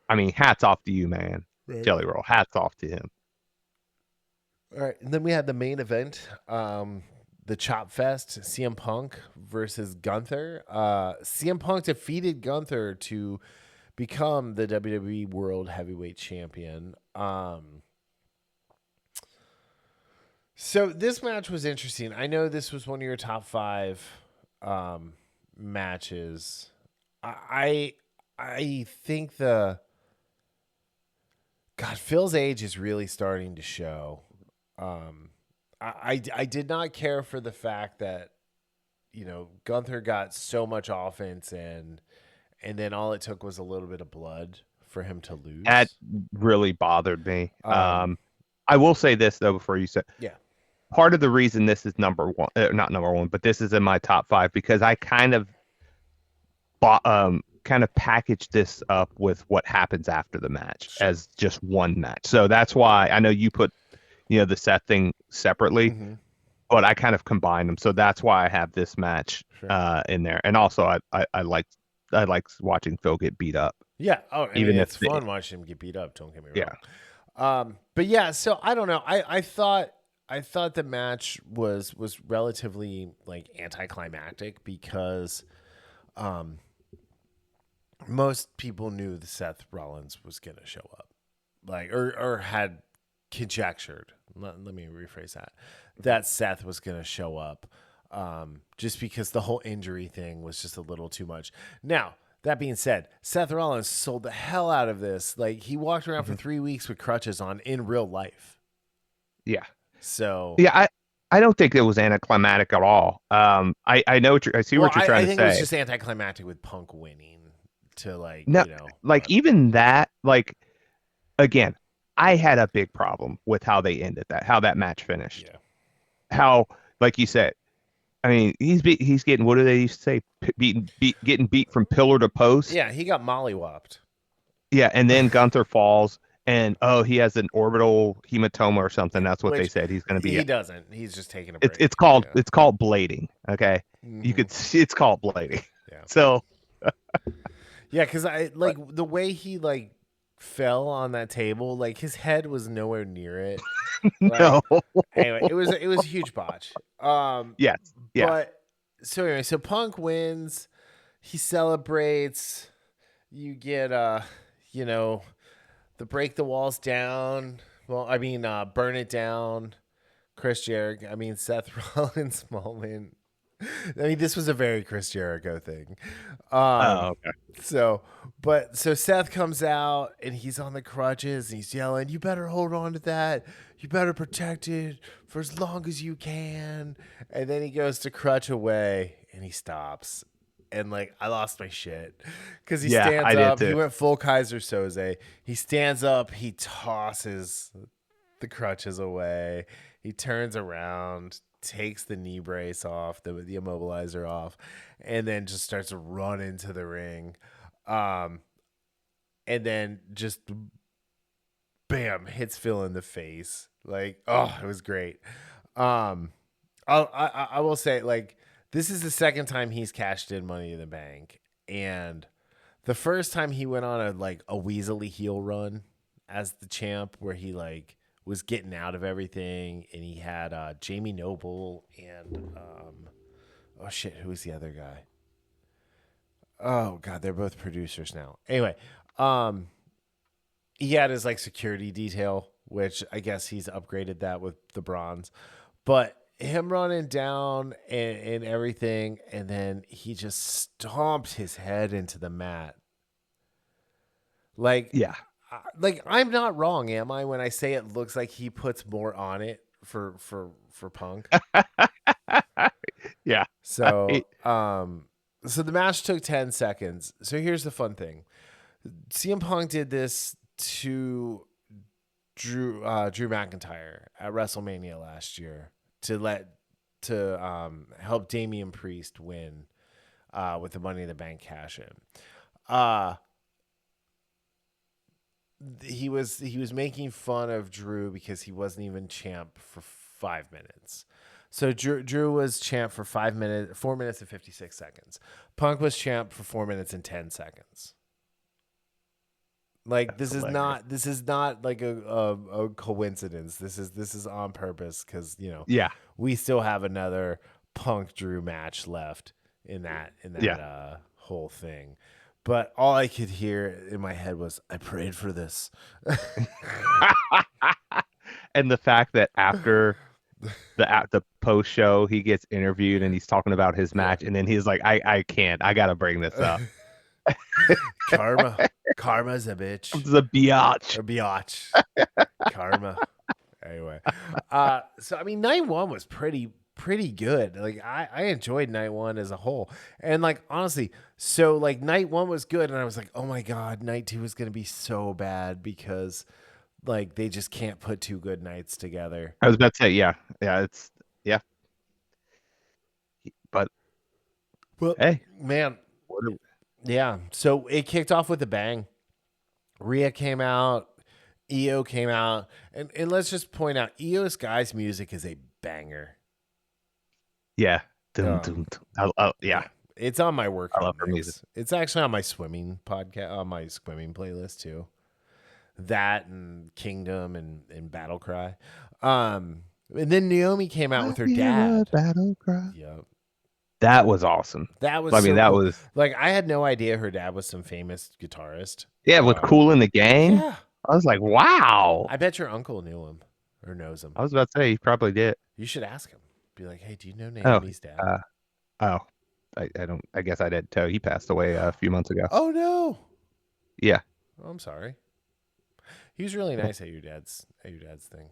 I mean, hats off to you, man. Right. Jelly Roll, hats off to him. All right, and then we had the main event, the Chop Fest, CM Punk versus Gunther. CM Punk defeated Gunther to become the WWE World Heavyweight Champion. So this match was interesting. I know this was one of your top 5 matches. I think Phil's age is really starting to show. I did not care for the fact that Gunther got so much offense and then all it took was a little bit of blood for him to lose. That really bothered me. I will say this though before you say, yeah, part of the reason this is number one, not number one, but this is in my top 5 because I kind of packaged this up with what happens after the match as just one match. So that's why I know you put the Seth thing separately, but I kind of combined them. So that's why I have this match in there. And also I liked watching Phil get beat up. Yeah. Oh, even it's fun watching him get beat up. Don't get me wrong. Yeah. But yeah, so I don't know. I thought the match was relatively anticlimactic because most people knew that Seth Rollins was going to show up. like, or had conjectured. Let me rephrase that Seth was going to show up, just because the whole injury thing was just a little too much. Now, that being said, Seth Rollins sold the hell out of this. Like, he walked around for 3 weeks with crutches on in real life. Yeah. So Yeah, I don't think it was anticlimactic at all. I know I see what you're trying I to think say. it was just anticlimactic with Punk winning to like, No, you know, like even that, like again, I had a big problem with how they ended that, how that match finished. yeah. How, like you said, I mean, he's getting, what do they used to say? Getting beat from pillar to post. Yeah, he got mollywopped. Yeah, and then Gunther falls, and oh, he has an orbital hematoma or something. That's what they Which said. He's going to be. he doesn't. He's just taking a It's break. it's called Yeah. it's called blading. Okay, you could see it's called blading. Yeah. So Yeah, because I like the way he like fell on that table. Like his head was nowhere near it. Like no. anyway, it was a huge botch. Yes. Yeah. But so anyway, so Punk wins. He celebrates. You get you know, the break the walls down. Well, I mean, burn it down. Chris Jericho. I mean, Seth Rollins moment. I mean, this was a very Chris Jericho thing. Okay. So Seth comes out and he's on the crutches and he's yelling, "You better hold on to that. You better protect it for as long as you can." And then he goes to crutch away and he stops. And like, I lost my shit because he Yeah, stands I did up. He too. went full Kaiser Soze. He stands up. He tosses the crutches away. He turns around, takes the knee brace off, the immobilizer off, and then just starts to run into the ring. And then just bam, hits Phil in the face. Like, oh, it was great. I will say, like, this is the second time he's cashed in Money in the Bank, and the first time he went on a Weasley heel run as the champ, where he like was getting out of everything, and he had Jamie Noble and oh shit, who was the other guy? Oh god, they're both producers now. Anyway, he had his like security detail, which I guess he's upgraded that with the bronze. But him running down and everything, and then he just stomped his head into the mat. Like, Yeah. I'm not wrong, am I, when I say it looks like he puts more on it for Punk? Yeah. So, so the match took 10 seconds. So here's the fun thing. CM Punk did this to Drew McIntyre at WrestleMania last year to help Damian Priest win with the Money in the Bank cash in. He was making fun of Drew because he wasn't even champ for 5 minutes. So Drew was champ for 4 minutes and 56 seconds. Punk was champ for 4 minutes and 10 seconds. Like, this is not like a coincidence. This is on purpose because, you know, Yeah. we still have another Punk Drew match left in that whole thing. But all I could hear in my head was, "I prayed for this." And the fact that after the post show he gets interviewed and he's talking about his match, and then he's like, I can't, I gotta bring this up. Karma's a bitch. It's a biatch. A biatch. Karma. Anyway, so I mean, night one was pretty good. Like, I enjoyed night one as a whole, and like, honestly, so like night one was good, and I was like, oh my god, night two is gonna be so bad because like they just can't put two good nights together. I was about to say, yeah, yeah. But Well, hey, man, yeah. So it kicked off with a bang. Rhea came out, EO came out, and let's just point out, EO's Guy's music is a banger. yeah, dum, dum, dum. Yeah. It's on my workout. I love her music. It's actually on my swimming podcast, on my swimming playlist too. That and Kingdom and Battle Cry. And then Naomi came out with her dad. Battle Cry. Yep. That was awesome. That was. I mean, so that cool. was like, I had no idea her dad was some famous guitarist. with Cool in the Gang. Yeah. I was like, wow. I bet your uncle knew him or knows him. I was about to say he probably did. You should ask him. Be like, hey, do you know Oh, Naomi's dad? uh, oh, I don't. I guess I didn't tell. He passed away a few months ago. Oh no. Yeah. Oh, I'm sorry. He was really nice at your dad's thing.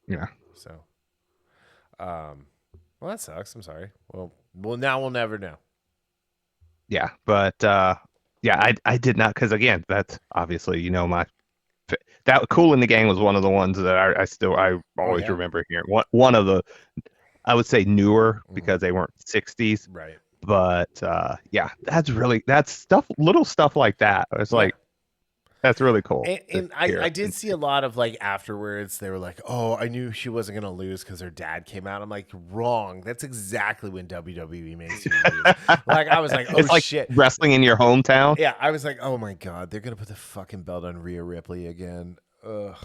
Yeah. So, well, that sucks. I'm sorry. Well, now we'll never know. Yeah. But yeah, I did not because again, that's obviously my that Cool in the Gang was one of the ones that I always yeah. remember hearing. One of the I would say newer because they weren't 60s. Right. But yeah, that's stuff, little stuff like that. It's like that's really cool. And I did see a lot of like afterwards, they were like, oh, I knew she wasn't going to lose because her dad came out. I'm like, wrong. That's exactly when WWE makes you lose. Like, I was like, oh, it's like shit. Wrestling in your hometown. Yeah, I was like, oh my God, they're going to put the fucking belt on Rhea Ripley again. Ugh.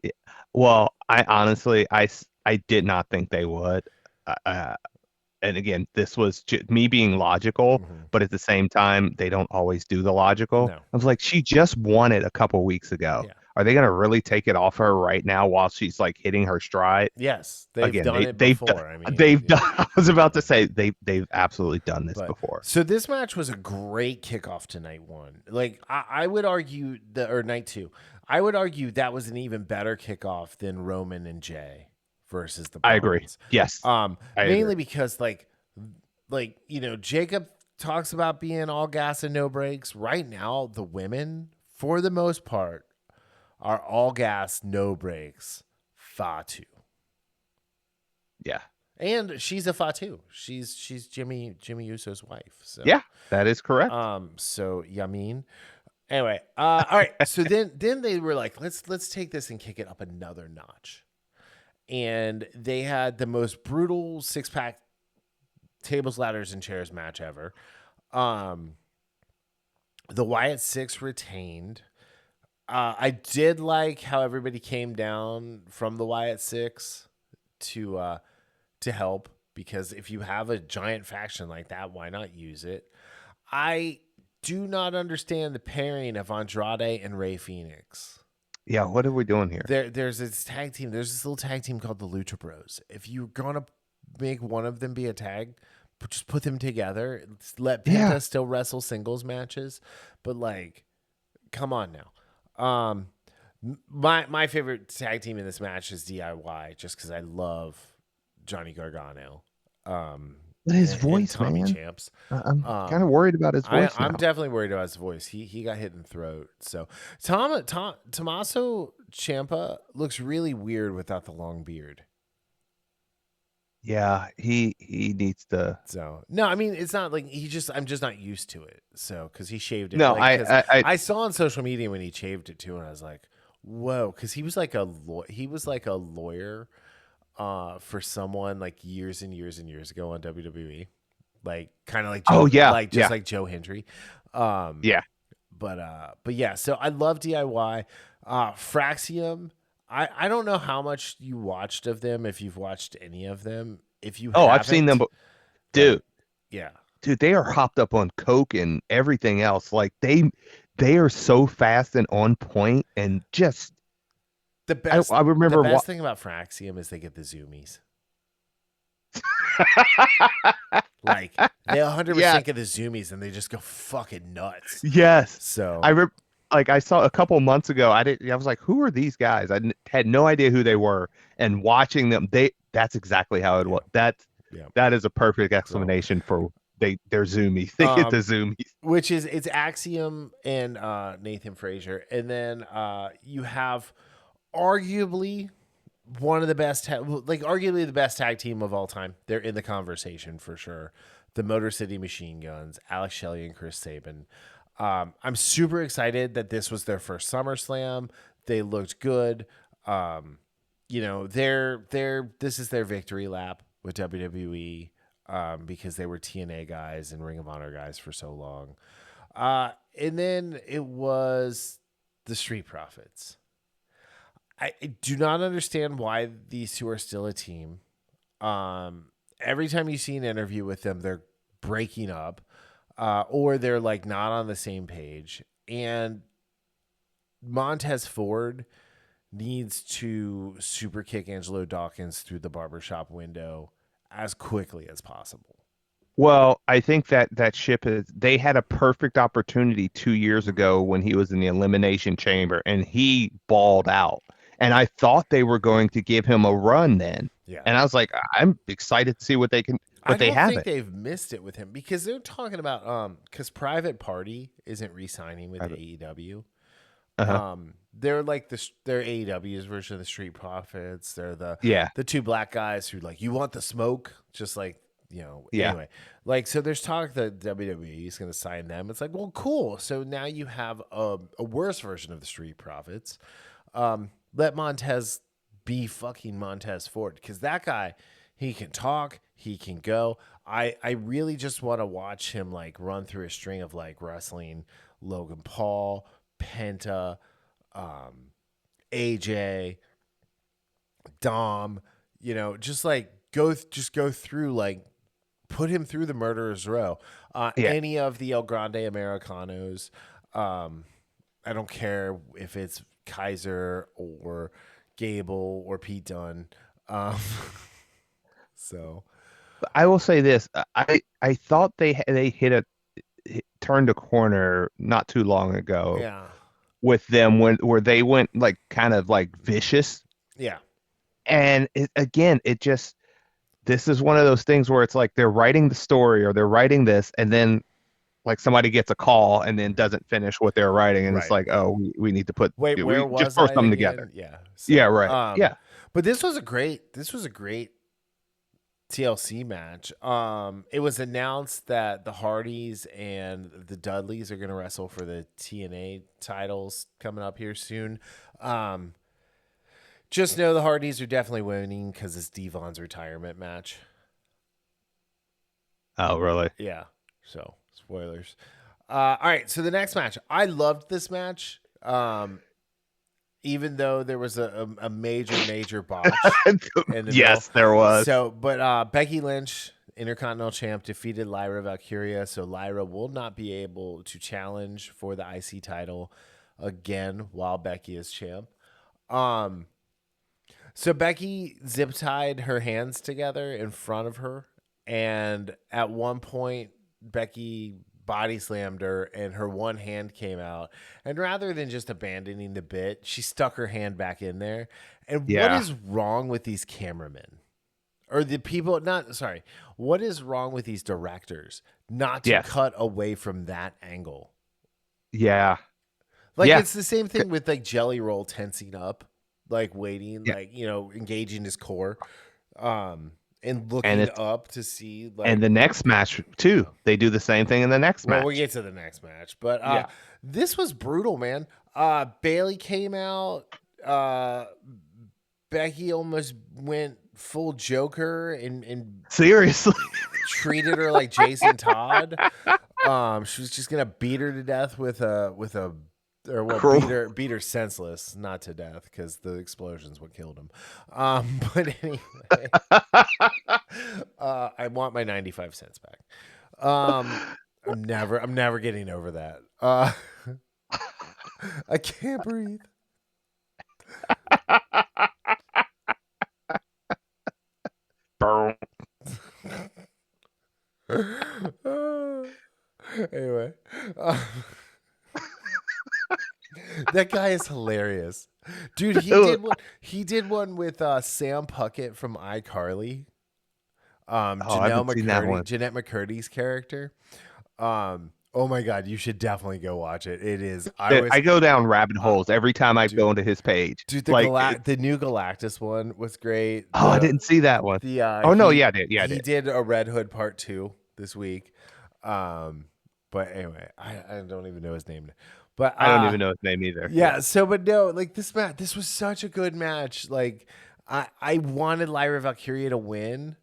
Yeah. Well, I honestly, I did not think they would. And again, this was me being logical, but at the same time, they don't always do the logical. No. I was like, she just won it a couple weeks ago. Yeah. Are they going to really take it off her right now while she's like hitting her stride? Yes, they've done it before. I was about to say they've absolutely done this before. So this match was a great kickoff to night one. Like I would argue or night two. I would argue that was an even better kickoff than Roman and Jay versus the Bonds. I agree. Yes. Mainly agree. Because like Jacob talks about being all gas and no brakes. Right now, the women, for the most part, are all gas, no brakes, Fatu. Yeah. And she's a Fatu. She's Jimmy Uso's wife. So yeah, that is correct. So Yamin. Anyway, all right. So then they were like, let's take this and kick it up another notch. And they had the most brutal 6-pack tables, ladders, and chairs match ever. The Wyatt Six retained. I did like how everybody came down from the Wyatt Six to help, because if you have a giant faction like that, why not use it? I do not understand the pairing of Andrade and Rey Fenix. Yeah, what are we doing here? There's this tag team. There's this little tag team called the Lucha Bros. If you're gonna make one of them be a tag, just put them together. Let Penta still wrestle singles matches, but like, come on now. My favorite tag team in this match is DIY, just because I love Johnny Gargano. But his voice, Tommy man. Champs. I'm kind of worried about his voice. I'm definitely worried about his voice. He got hit in the throat. So Tommaso Ciampa looks really weird without the long beard. Yeah, he needs to. So no, I mean, it's not like I'm just not used to it. So because he shaved it. No, like, I saw on social media when he shaved it too, and I was like, whoa, because he was like a lawyer. For someone like years and years and years ago on WWE, like kind of like like Joe Hendry, yeah. But yeah, so I love DIY, Fraxium. I don't know how much you watched of them, if you've watched any of them. If you I've seen them, dude. Yeah, dude, they are hopped up on coke and everything else. Like they are so fast and on point and just. The best. I remember the best thing about Fraxium is they get the zoomies. Like they 100% get the zoomies and they just go fucking nuts. Yes. So I saw a couple months ago. I was like, who are these guys? I had no idea who they were. And watching them, that's exactly how it was. That is a perfect explanation for they're zoomies. They get the zoomies. Which is it's Axiom and Nathan Frazier, and then you have. Arguably one of the best, arguably the best tag team of all time. They're in the conversation for sure. The Motor City Machine Guns, Alex Shelley and Chris Sabin. I'm super excited that this was their first SummerSlam. They looked good. This is their victory lap with WWE because they were TNA guys and Ring of Honor guys for so long. And then it was the Street Profits. I do not understand why these two are still a team. Every time you see an interview with them, they're breaking up or they're like not on the same page. And Montez Ford needs to super kick Angelo Dawkins through the barbershop window as quickly as possible. Well, I think that ship is they had a perfect opportunity 2 years ago when he was in the Elimination Chamber and he balled out. And I thought they were going to give him a run then. Yeah. And I was like, I'm excited to see what they can, but they I don't think haven't. they've missed it with him because they're talking about because Private Party isn't re-signing with AEW. Uh-huh. They're like they're AEW's version of the Street Profits. They're Yeah. the two black guys who like, you want the smoke, just like, Yeah. Anyway, like, so there's talk that WWE is going to sign them. It's like, well, cool. So now you have a worse version of the Street Profits. Let Montez be fucking Montez Ford, because that guy, he can talk, he can go. I really just want to watch him like run through a string of like wrestling Logan Paul, Penta, AJ, Dom, just like go through, like, put him through the murderer's row. Any of the El Grande Americanos. I don't care if it's Kaiser or Gable or Pete Dunne. So I will say this. I thought they turned a corner not too long ago yeah, with them where they went like kind of like vicious. yeah. And this is one of those things where it's like they're writing the story or they're writing this, and then like somebody gets a call and then doesn't finish what they're writing, and it's like, oh, we need to wait, where was just throw I something again? together. Yeah, yeah, right. Yeah, but this was a great TLC match. It was announced that the Hardys and the Dudleys are going to wrestle for the TNA titles coming up here soon. Just know the Hardys are definitely winning because it's Devon's retirement match. Oh, really? Yeah. So, spoilers. All right. So the next match, I loved this match. Even though there was a major botch. Yes, there was. So, but Becky Lynch, Intercontinental Champ, defeated Lyra Valkyria. So Lyra will not be able to challenge for the IC title again while Becky is champ. So Becky zip-tied her hands together in front of her, and at one point, Becky body slammed her, and her one hand came out. And rather than just abandoning the bit, she stuck her hand back in there. And what is wrong with these cameramen? Or the people, what is wrong with these directors not to cut away from that angle? Yeah. Like, it's the same thing with, like, Jelly Roll tensing up. Like waiting, like, engaging his core, and looking up to see. Like, and the next match too, they do the same thing in the next match. Well, we get to the next match, but this was brutal, man. Bailey came out. Becky almost went full Joker and seriously treated her like Jason Todd. She was just gonna beat her to death with a. Or well, beat her senseless, not to death, because the explosion's what killed him. But anyway, I want my 95 cents back. I'm never getting over that. I can't breathe. Anyway. That guy is hilarious, dude. He did one with Sam Puckett from iCarly. Jeanette McCurdy's character. Oh my god, you should definitely go watch it. It is. I go down rabbit holes every time I go into his page. Dude, the new Galactus one was great. I didn't see that one. I did. He did a Red Hood Part 2 this week. But anyway, I don't even know his name. But I don't even know his name either. Yeah. So, but no, like this was such a good match. Like, I wanted Lyra Valkyria to win,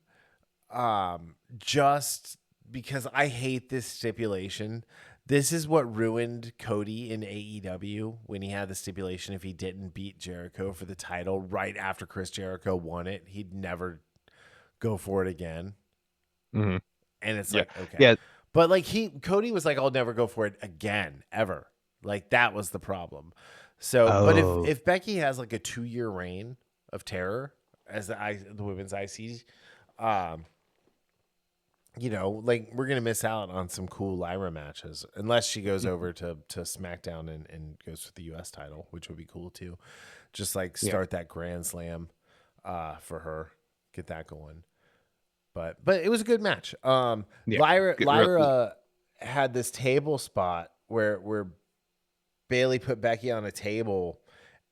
just because I hate this stipulation. This is what ruined Cody in AEW when he had the stipulation: if he didn't beat Jericho for the title right after Chris Jericho won it, he'd never go for it again. Mm-hmm. And it's like, okay, yeah, but like Cody was like, I'll never go for it again, ever. Like, that was the problem. So, but Oh, if Becky has like a 2-year reign of terror as the women's IC, um, like we're gonna miss out on some cool Lyra matches unless she goes over to SmackDown and goes for the U.S. title, which would be cool too. Just like yeah. start that Grand Slam for her, get that going. But it was a good match. Yeah. Lyra had this table spot where Bailey put Becky on a table,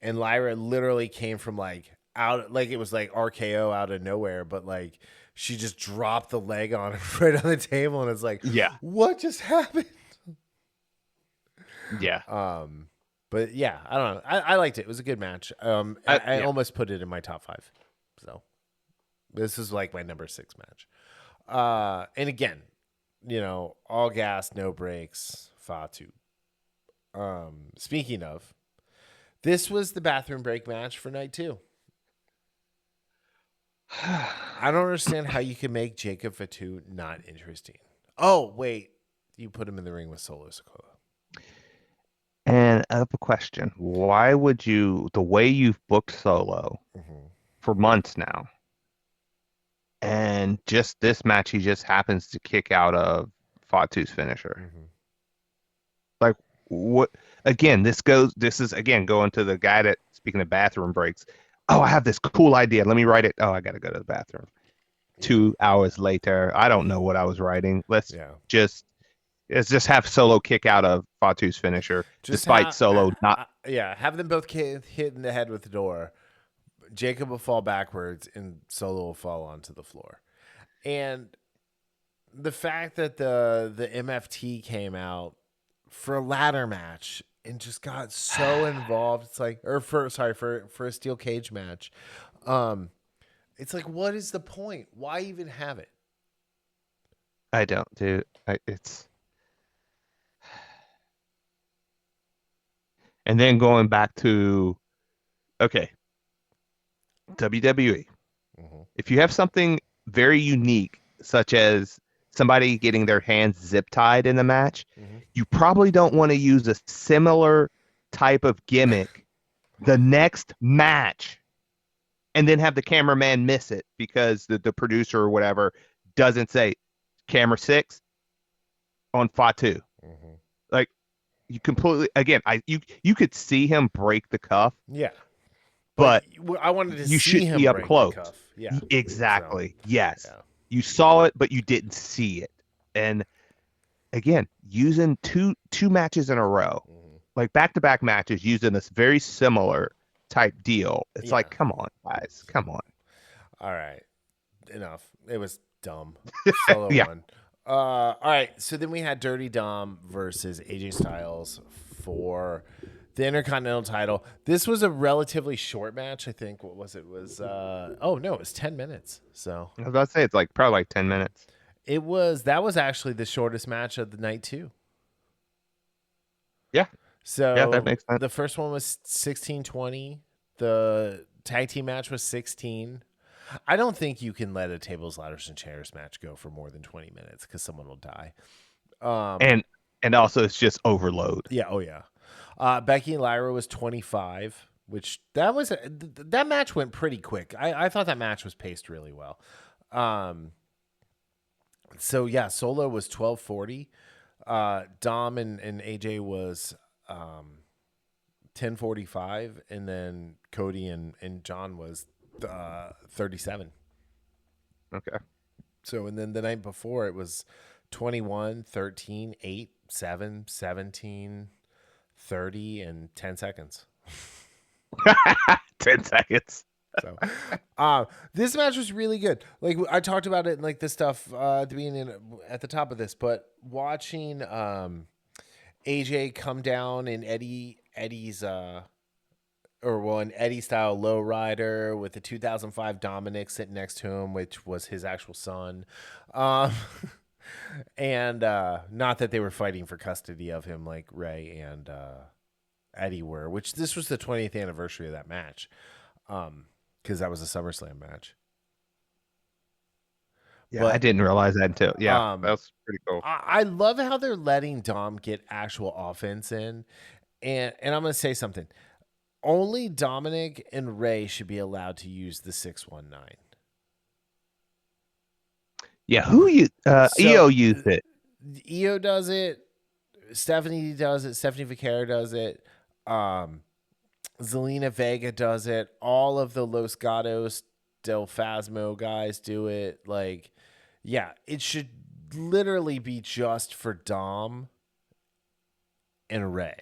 and Lyra literally came from like out, like it was like RKO out of nowhere, but like she just dropped the leg on her right on the table, and it's like, Yeah. what just happened? Yeah. But yeah, I don't know. I liked it. It was a good match. I almost put it in my top 5. So this is like my number 6 match. And again, all gas, no brakes, Fatu. Speaking of, this was the bathroom break match for night 2. I don't understand how you can make Jacob Fatu not interesting. Oh, wait. You put him in the ring with Solo Sikoa. And I have a question. Why would you, the way you've booked Solo for months now, and just this match, he just happens to kick out of Fatu's finisher? Like, what? Again, this is, again, going to the guy that, speaking of bathroom breaks, oh, I have this cool idea. Let me write it. Oh, I got to go to the bathroom. 2 hours later, I don't know what I was writing. Let's just have Solo kick out of Fatu's finisher, despite Solo not. Have them both hit in the head with the door. Jacob will fall backwards, and Solo will fall onto the floor. And the fact that the MFT came out for a ladder match and just got so involved, it's like, or for a steel cage match, it's like, what is the point? Why even have it? I don't, dude. And then going back to, okay, WWE. If you have something very unique, such as somebody getting their hands zip tied in the match, you probably don't want to use a similar type of gimmick the next match and then have the cameraman miss it because the producer or whatever doesn't say camera 6 on Fatu. Like, you completely, again, you could see him break the cuff. Yeah. But I wanted to you see should him be up break close. the cuff. Yeah. Exactly. So, yes. yeah. You saw it, but you didn't see it. And again, using two matches in a row, like back-to-back matches, using this very similar type deal. It's like, come on, guys. Come on. All right. Enough. It was dumb. Solo won. All right. So then we had Dirty Dom versus AJ Styles for the Intercontinental title. This was a relatively short match, I think. What was it? It was it was 10 minutes. So I was about to say, it's like probably like 10 minutes. That was actually the shortest match of the night too. Yeah. So that makes sense. The first one was 16:20. The tag team match was 16. I don't think you can let a tables, ladders, and chairs match go for more than 20 minutes because someone will die. And also it's just overload. Yeah. Oh yeah. Becky and Lyra was 25, which that match went pretty quick. I thought that match was paced really well. So yeah, Solo was 12:40. Dom and AJ was 10:45, and then Cody and John was 37. Okay. So, and then the night before it was 21, 13, 8, 7, 17, 30, and 10 seconds. 10 seconds. So, this match was really good. Like I talked about it in like this stuff at the beginning, at the top of this, but watching AJ come down in Eddie's an Eddie style lowrider with the 2005 Dominic sitting next to him, which was his actual son, and not that they were fighting for custody of him like Ray and Eddie were. Which this was the 20th anniversary of that match. Because that was a SummerSlam match. Yeah, but I didn't realize that until that was pretty cool. I love how they're letting Dom get actual offense in, and I'm gonna say something. only Dominic and Ray should be allowed to use the 619. Yeah, EO used it. EO does it. Stephanie does it. Stephanie Vaquero does it. Zelina Vega does it. All of the Los Gatos Del Fasmo guys do it. Like, yeah, it should literally be just for Dom and Ray.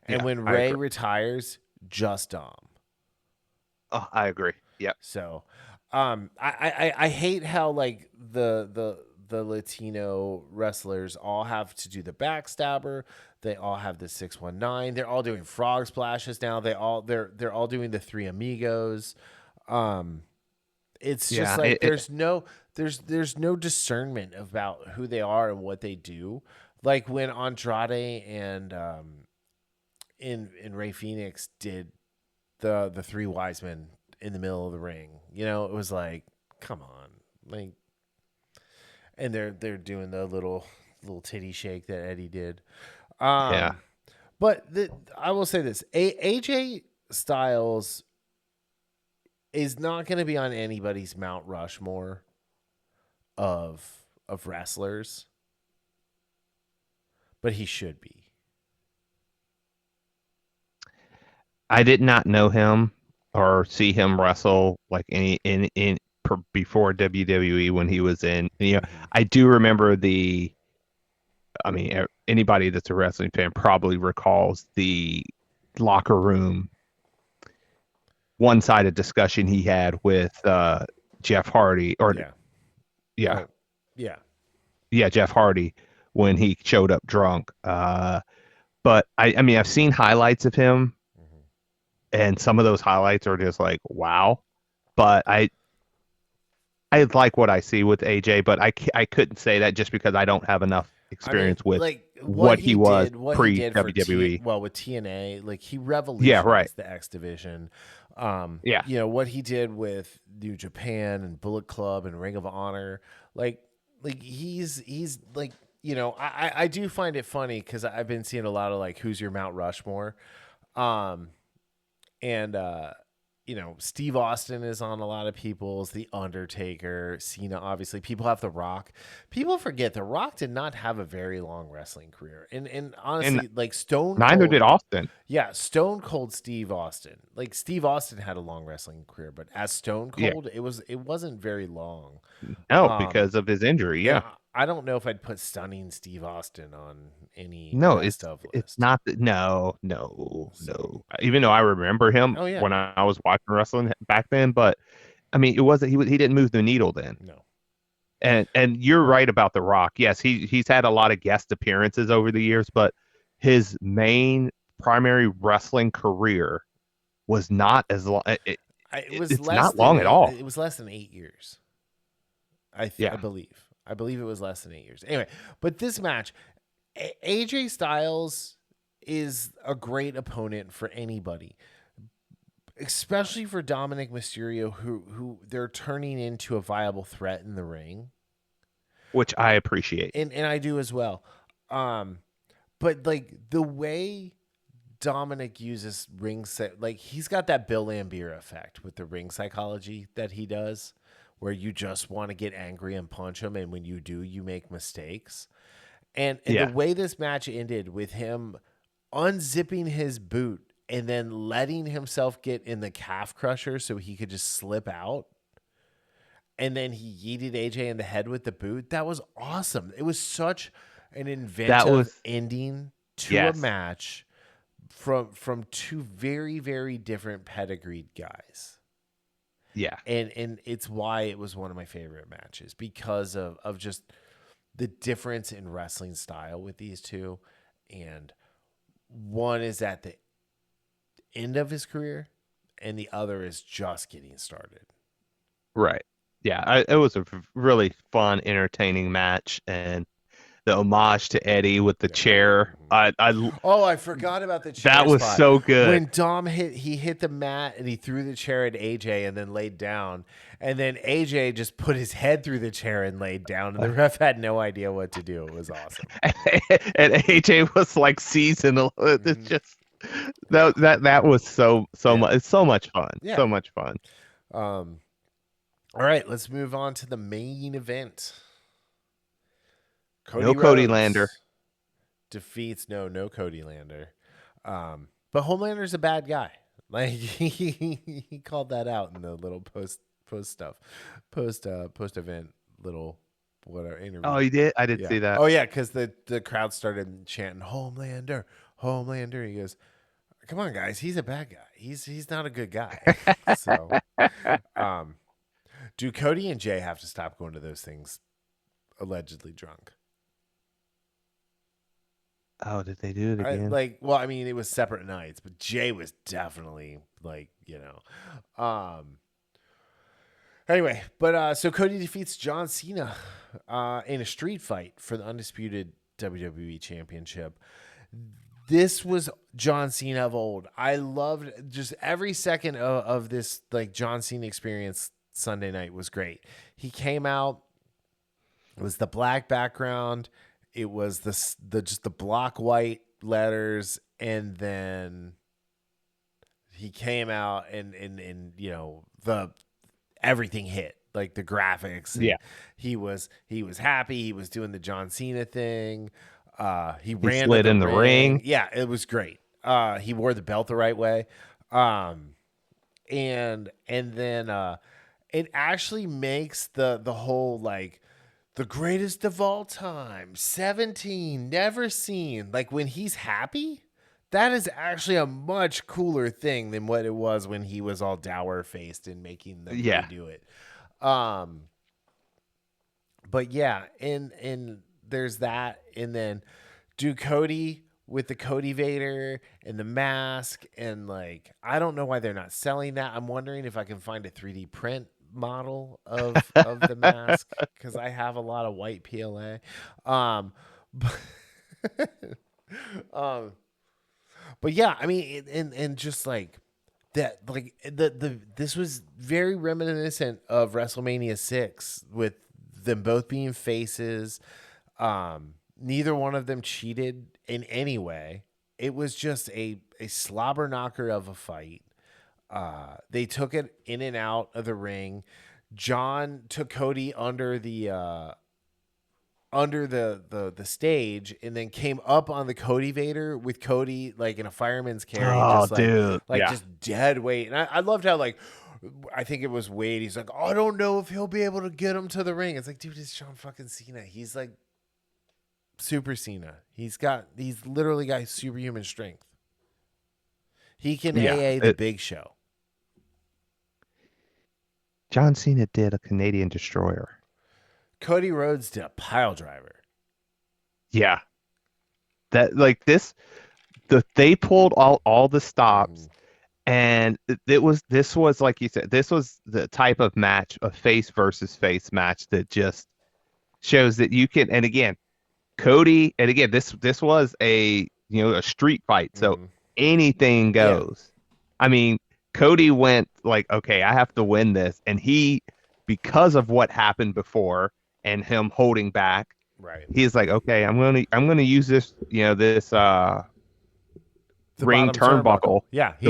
And Yeah, when Ray retires, just Dom. Oh, I agree. Yep. So, I hate how like the Latino wrestlers all have to do the backstabber. They all have the 619. They're all doing frog splashes now. They're all doing the three amigos. It's just like there's no discernment about who they are and what they do. Like when Andrade and in Ray Phoenix did the three wise men in the middle of the ring. You know, it was like, come on. Like, and they're doing the little titty shake that Eddie did. Yeah. But I will say this. AJ Styles is not going to be on anybody's Mount Rushmore of wrestlers. But he should be. I did not know him or see him wrestle like before WWE when he was in. You know, I do remember anybody that's a wrestling fan probably recalls the locker room one-sided discussion he had with Jeff Hardy Jeff Hardy when he showed up drunk. But I've seen highlights of him. And some of those highlights are just like, wow. But I like what I see with AJ, but I couldn't say that just because I don't have enough experience with like what he was pre-WWE. Well, with TNA, like he revolutionized the X division. You know, what he did with New Japan and Bullet Club and Ring of Honor. Like he's like, you know, I do find it funny because I've been seeing a lot of like, who's your Mount Rushmore? And, you know, Steve Austin is on a lot of people's, The Undertaker, Cena, obviously. People have The Rock. People forget The Rock did not have a very long wrestling career. And honestly, like Stone Cold. Neither did Austin. Yeah, Stone Cold Steve Austin. Like Steve Austin had a long wrestling career, but as Stone Cold, it wasn't very long. No, because of his injury, yeah. I don't know if I'd put Stunning Steve Austin on any it's list. Not no. Even though I remember him when I was watching wrestling back then, but I mean, it wasn't he didn't move the needle then. No. And you're right about The Rock. Yes, he's had a lot of guest appearances over the years, but his main primary wrestling career was not as long. It's not long at all. It was less than 8 years. I believe. I believe it was less than 8 years. Anyway, but this match, AJ Styles is a great opponent for anybody, especially for Dominic Mysterio, who they're turning into a viable threat in the ring, which I appreciate, and I do as well. But like the way Dominic uses ring like he's got that Bill Lambier effect with the ring psychology that he does, where you just want to get angry and punch him, and when you do, you make mistakes. And the way this match ended with him unzipping his boot and then letting himself get in the calf crusher so he could just slip out, and then he yeeted AJ in the head with the boot, that was awesome. It was such an inventive ending to a match from two very, very different pedigreed guys. Yeah. And it's why it was one of my favorite matches, because of just the difference in wrestling style with these two. And one is at the end of his career and the other is just getting started. Right. Yeah. It was a really fun, entertaining match. And the homage to Eddie with the chair. I forgot about the chair. That was spot. So good. When Dom hit the mat and he threw the chair at AJ and then laid down, and then AJ just put his head through the chair and laid down, and the ref had no idea what to do. It was awesome. And AJ was like seasonal. It's just That was so Yeah. much. It's so much fun. Yeah. So much fun. All right, let's move on to the main event. No Cody Cody Lander. Rhodes defeats no Cody Lander. But Homelander's a bad guy. Like he called that out in the little post stuff, post event little whatever interview. Oh, you did? I did Yeah. see that. Oh yeah, because the crowd started chanting Homelander, Homelander. He goes, "Come on, guys, he's a bad guy. He's not a good guy." So, do Cody and Jay have to stop going to those things allegedly drunk? Oh, did they do it again? I mean, it was separate nights, but Jay was definitely Anyway, but so Cody defeats John Cena in a street fight for the undisputed WWE Championship. This was John Cena of old. I loved just every second of this John Cena experience. Sunday night was great. He came out. It was the black background. It was the block white letters, and then he came out and the everything hit, like the graphics. Yeah. He was happy. He was doing the John Cena thing. He ran slid to the in the ring. Yeah, it was great. He wore the belt the right way. And then it actually makes the whole the greatest of all time, 17, never seen. Like when he's happy, that is actually a much cooler thing than what it was when he was all dour faced and making them redo it. But yeah, and there's that, and then do Cody with the Cody Vader and the mask, and I don't know why they're not selling that. I'm wondering if I can find a 3D print model of the mask, because I have a lot of white PLA. But, but yeah, I mean, and just that, this was very reminiscent of WrestleMania 6 with them both being faces. Neither one of them cheated in any way. It was just a slobber knocker of a fight. They took it in and out of the ring. John took Cody under the stage, and then came up on the Cody Vader with Cody in a fireman's carry, Dude. just dead weight. And I loved how I think it was Wade. He's like, oh, I don't know if he'll be able to get him to the ring. It's like, dude, it's John fucking Cena. He's Super Cena. He's literally got superhuman strength. He can AA the Big Show. John Cena did a Canadian Destroyer. Cody Rhodes did a pile driver. Yeah. That they pulled all the stops, and this was like you said, this was the type of match, a face versus face match, that just shows that you can. And again, Cody, and again, this was a street fight, so anything goes. I mean, Cody went okay, I have to win this, and he, because of what happened before and him holding back, right? He's like, okay, I'm gonna use this, this ring turnbuckle. Yeah, he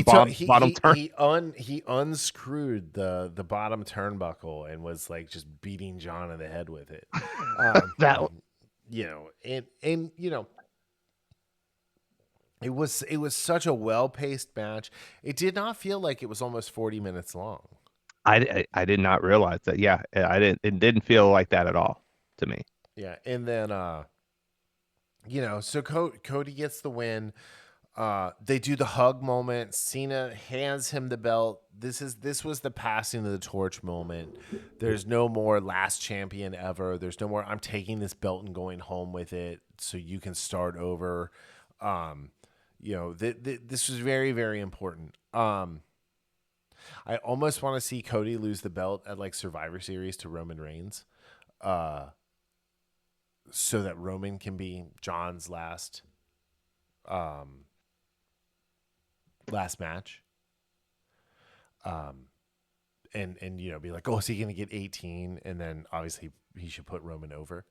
unscrewed the bottom turnbuckle and was just beating John in the head with it. It was such a well-paced match. It did not feel like it was almost 40 minutes long. I did not realize that. Yeah, it didn't feel like that at all to me. Yeah, and then so Cody gets the win. They do the hug moment. Cena hands him the belt. This was the passing of the torch moment. There's no more last champion ever. There's no more I'm taking this belt and going home with it so you can start over. This was very, very important. I almost want to see Cody lose the belt at Survivor Series to Roman Reigns, so that Roman can be John's last match. And be like, oh, is he gonna get 18? And then obviously he should put Roman over.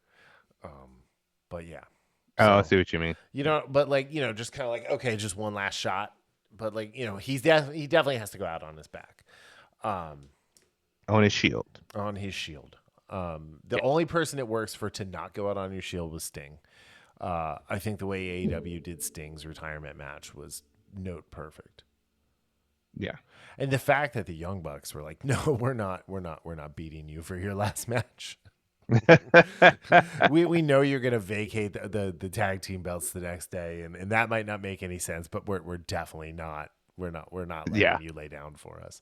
But yeah. Oh, I see what you mean. But just kind of okay, just one last shot. but like, he definitely has to go out on his back, On his shield. on his shield. The Yeah. only person it works for to not go out on your shield was Sting. I think the way AEW did Sting's retirement match was note perfect. Yeah. And the fact that the Young Bucks were like, no, we're not beating you for your last match. we know you're gonna vacate the tag team belts the next day, and that might not make any sense, but we're definitely not letting Yeah. you lay down for us.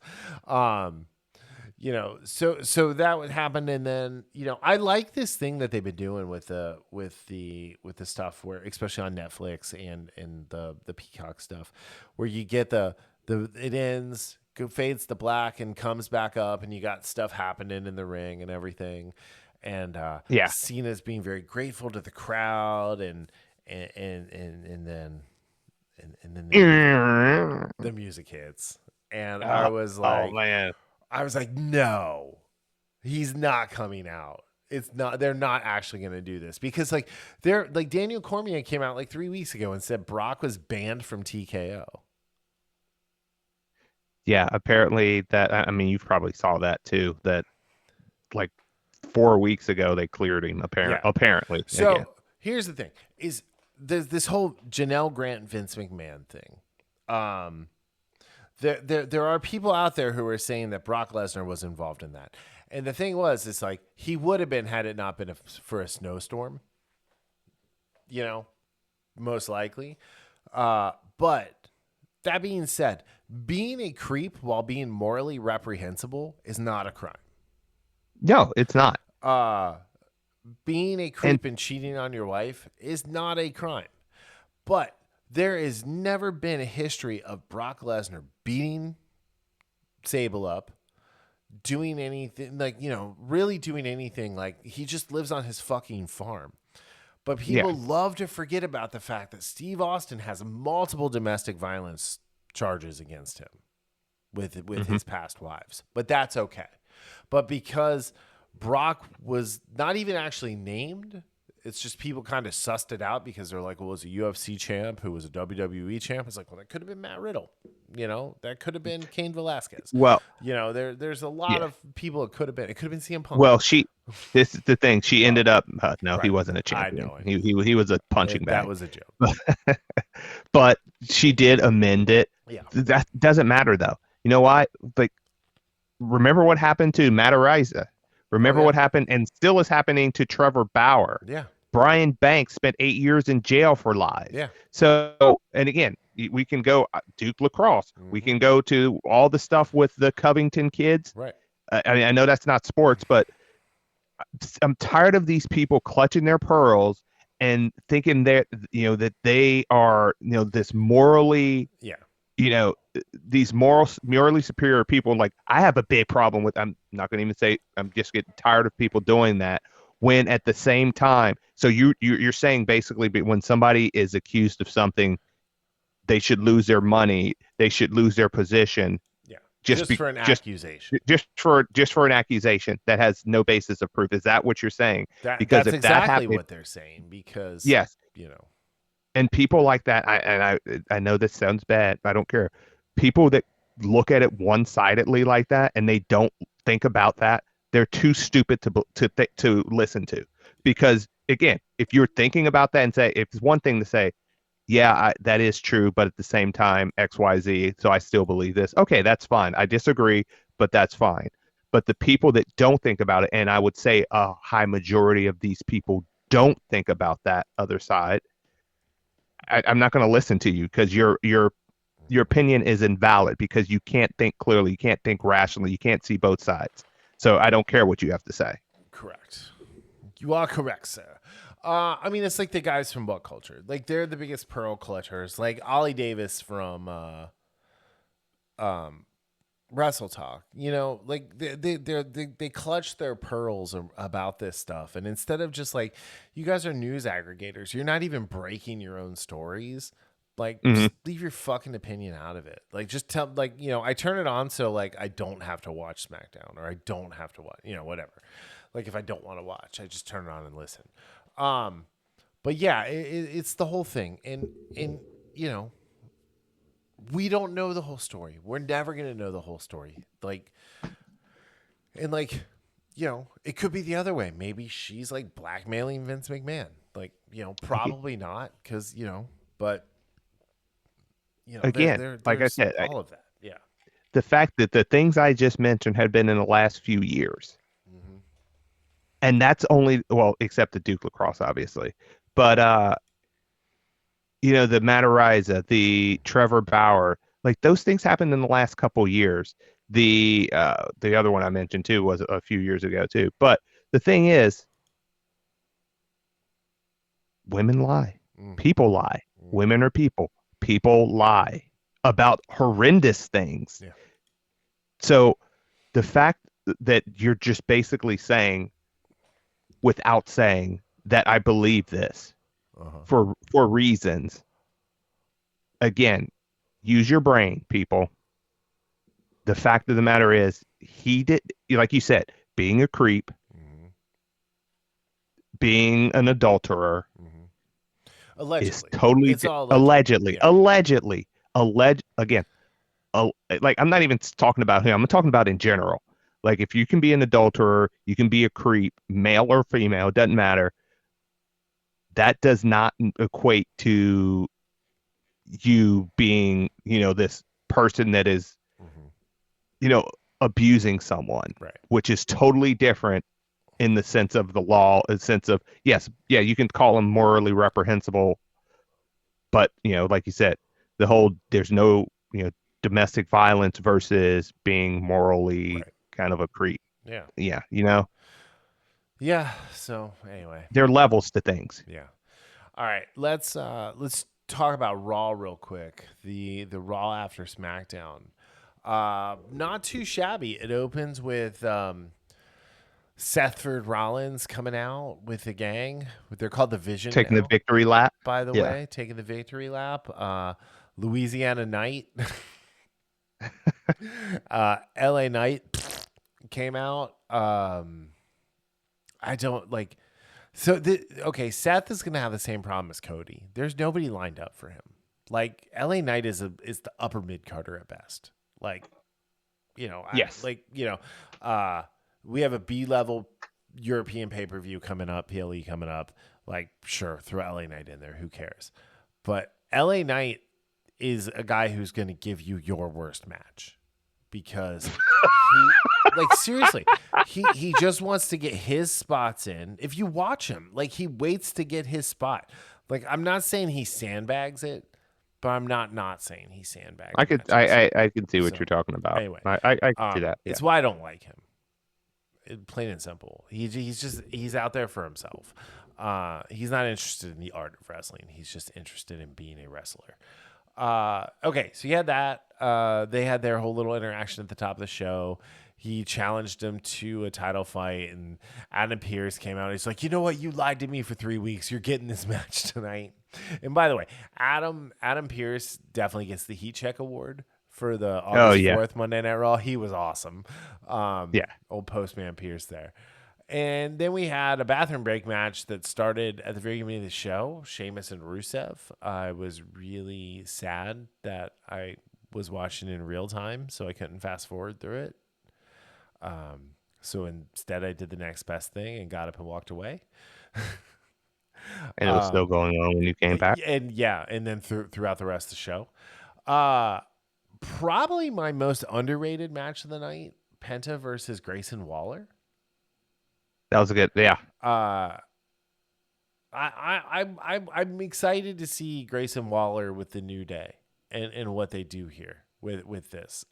So that would happen, and then I like this thing that they've been doing with the stuff where, especially on Netflix and the Peacock stuff, where you get the it ends, fades to black, and comes back up, and you got stuff happening in the ring and everything, and Yeah. Cena's being very grateful to the crowd, and then the music hits, and I was like, oh man. no, he's not coming out. It's not. They're not actually going to do this, because Daniel Cormier came out like 3 weeks ago and said Brock was banned from TKO. Yeah, apparently that, I mean, you probably saw that too, that like 4 weeks ago they cleared him apparently. So again. here's the thing: is this whole Janelle Grant Vince McMahon thing. There are people out there who are saying that Brock Lesnar was involved in that. And the thing was, it's like, he would have been had it not been for a snowstorm, most likely. But that being said, being a creep while being morally reprehensible is not a crime. No, it's not. Being a creep and cheating on your wife is not a crime. But there has never been a history of Brock Lesnar beating Sable up, doing anything, really doing anything. Like, he just lives on his fucking farm. But people love to forget about the fact that Steve Austin has multiple domestic violence charges against him with his past wives. But that's okay. But because Brock was not even actually named, it's just people kind of sussed it out because they're like, well, it was a UFC champ who was a WWE champ. It's like, well, that could have been Matt Riddle. That could have been Cain Velasquez. Well, there's a lot of people it could have been. It could have been CM Punk. Well, this is the thing. She ended up, no, right. He wasn't a champion. I know. He was a punching bag. That was a joke. But she did amend it. Yeah. That doesn't matter, though. You know why? Like, remember what happened to Matariza? Remember what happened and still is happening to Trevor Bauer. Yeah. Brian Banks spent 8 years in jail for lies. Yeah. So, and again, we can go Duke Lacrosse. Mm-hmm. We can go to all the stuff with the Covington kids. Right. I mean, I know that's not sports, but I'm tired of these people clutching their pearls and thinking that they are this morally these morally superior people. Like, I have a big problem with, I'm not going to even say, I'm just getting tired of people doing that, when at the same time, so you're saying basically when somebody is accused of something, they should lose their money, they should lose their position. Just for an accusation. Just for an accusation that has no basis of proof. Is that what you're saying? Because that's exactly what they're saying. Because yes, and people like that. I know this sounds bad. I don't care. People that look at it one-sidedly like that and they don't think about that, they're too stupid to listen to. Because again, if you're thinking about that and say, if it's one thing to say, yeah, that is true, but at the same time, XYZ, so I still believe this. Okay, that's fine. I disagree, but that's fine. But the people that don't think about it, and I would say a high majority of these people don't think about that other side, I'm not going to listen to you, because your opinion is invalid, because you can't think clearly, you can't think rationally, you can't see both sides. So I don't care what you have to say. Correct. You are correct, sir. I mean, it's like the guys from What Culture. Like, they're the biggest pearl clutchers. Like Ollie Davis from Wrestle Talk. Like they clutch their pearls about this stuff. And instead of just like, you guys are news aggregators, you're not even breaking your own stories. Like, just leave your fucking opinion out of it. Like, just tell, like, I turn it on so like I don't have to watch SmackDown, or I don't have to watch, whatever. Like, if I don't want to watch, I just turn it on and listen. But yeah, it's the whole thing. And we don't know the whole story. We're never going to know the whole story. Like, and like, you know, it could be the other way. Maybe she's like blackmailing Vince McMahon. Like, you know, probably not because, you know, but, you know, Again, like I there's said, all of that. Yeah. the fact that the things I just mentioned had been in the last few years, Mm-hmm. and that's only, well, except the Duke lacrosse, obviously, but you know, the Matariza, the Trevor Bauer, like those things happened in the last couple years. The other one I mentioned too was a few years ago too. But the thing is, women lie. Mm-hmm. People lie. Mm-hmm. Women are people. People lie about horrendous things. Yeah. So the fact that you're just basically saying, without saying, that I believe this Uh-huh. for reasons, again, use your brain, people. The fact of the matter is, he did, like you said, being a creep, Mm-hmm. being an adulterer Mm-hmm. is Allegedly. totally It's all allegedly, yeah. again, like I'm not even talking about him. I'm talking about in general. Like if you can be an adulterer, you can be a creep, male or female, it doesn't matter. That does not equate to you being, you know, this person that is, Mm-hmm. you know, abusing someone, Right. which is totally different in the sense of the law, in the sense of, yes, yeah, you can call them morally reprehensible, but, you know, like you said, the whole, there's no, you know, domestic violence versus being morally Right. kind of a creep. Yeah. Yeah, you know, Yeah. So anyway. there are levels to things. Yeah. All right. Let's talk about Raw real quick. The Raw after SmackDown. Not too shabby. It opens with Seth Rollins coming out with the gang. They're called the Vision Taking the now, victory lap. by the Yeah. way, taking the victory lap. Louisiana Knight, LA Knight came out. I don't like. So okay, Seth is gonna have the same problem as Cody. There's nobody lined up for him. Like LA Knight is the upper mid carder at best. Like, you know, Yes. we have a B level European pay per view coming up, PLE coming up. Like, sure, throw LA Knight in there. Who cares? But LA Knight is a guy who's going to give you your worst match because like seriously, he just wants to get his spots in. If you watch him, like he waits to get his spot. Like I'm not saying he sandbags it, but I'm not saying he sandbags. I can see what So, you're talking about. anyway, I can see that. Yeah. it's why I don't like him. Plain and simple. He's out there for himself. He's not interested in the art of wrestling. He's just interested in being a wrestler. Okay, so you had that. They had their whole little interaction at the top of the show. He challenged him to a title fight, and Adam Pearce came out. He's like, you know what? You lied to me for 3 weeks. You're getting this match tonight. And by the way, Adam Pearce definitely gets the Heat Check Award for the August 4th Monday Night Raw. He was awesome. Yeah. Old Postman Pierce there. And then we had a bathroom break match that started at the very beginning of the show, Sheamus and Rusev. I was really sad that I was watching in real time, so I couldn't fast forward through it. So instead, I did the next best thing and got up and walked away. And it was still going on when you came back. And yeah, and then throughout the rest of the show. Probably my most underrated match of the night, Penta versus Grayson Waller. That was a good, yeah. I'm excited to see Grayson Waller with the New Day and what they do here with this.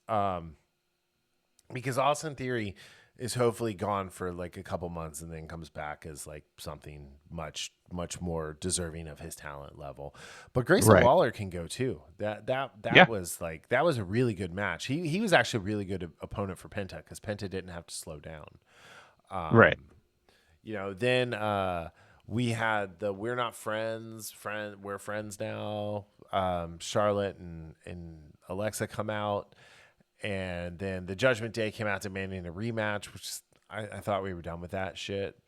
Because Austin Theory is hopefully gone for like a couple months and then comes back as like something much more deserving of his talent level. But Grayson Waller can go too. That was a really good match. He was actually a really good opponent for Penta because Penta didn't have to slow down. Right. You know, then we had the We're Not Friends, We're Friends Now. Charlotte and Alexa come out. And then the Judgment Day came out demanding a rematch, which I thought we were done with that shit.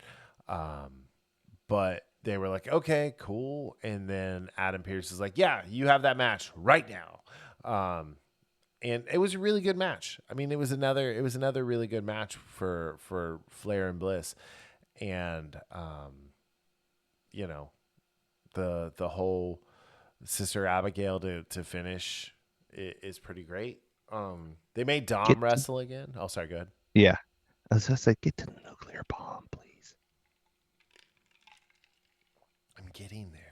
But they were like, okay, cool. And then Adam Pearce is like, yeah, you have that match right now. And it was a really good match. I mean, it was another really good match for Flair and Bliss. And, you know, the whole Sister Abigail to finish is pretty great. They made Dom wrestle again. Oh, sorry, go ahead. Yeah. I was just like, get to the nuclear bomb, please. I'm getting there.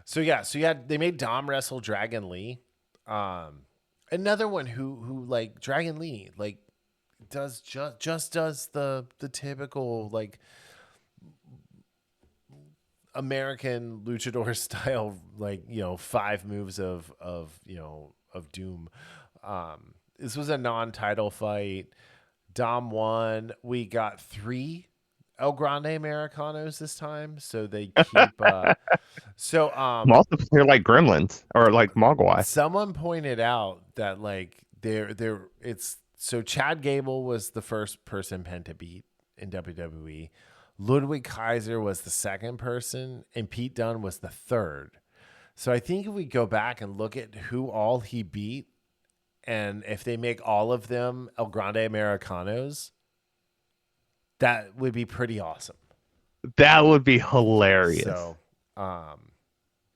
So yeah, they made Dom wrestle Dragon Lee. Another one who like Dragon Lee like does just does the typical like American luchador style, like, 5 moves of doom. This was a non-title fight. Dom won. We got 3 El Grande Americanos this time, so they keep. They're like gremlins or like Mogwai. Someone pointed out that like it's so Chad Gable was the first person Penta beat in WWE. Ludwig Kaiser was the second person, and Pete Dunne was the third. So I think if we go back and look at who all he beat, and if they make all of them El Grande Americanos, that would be pretty awesome. That would be hilarious. So,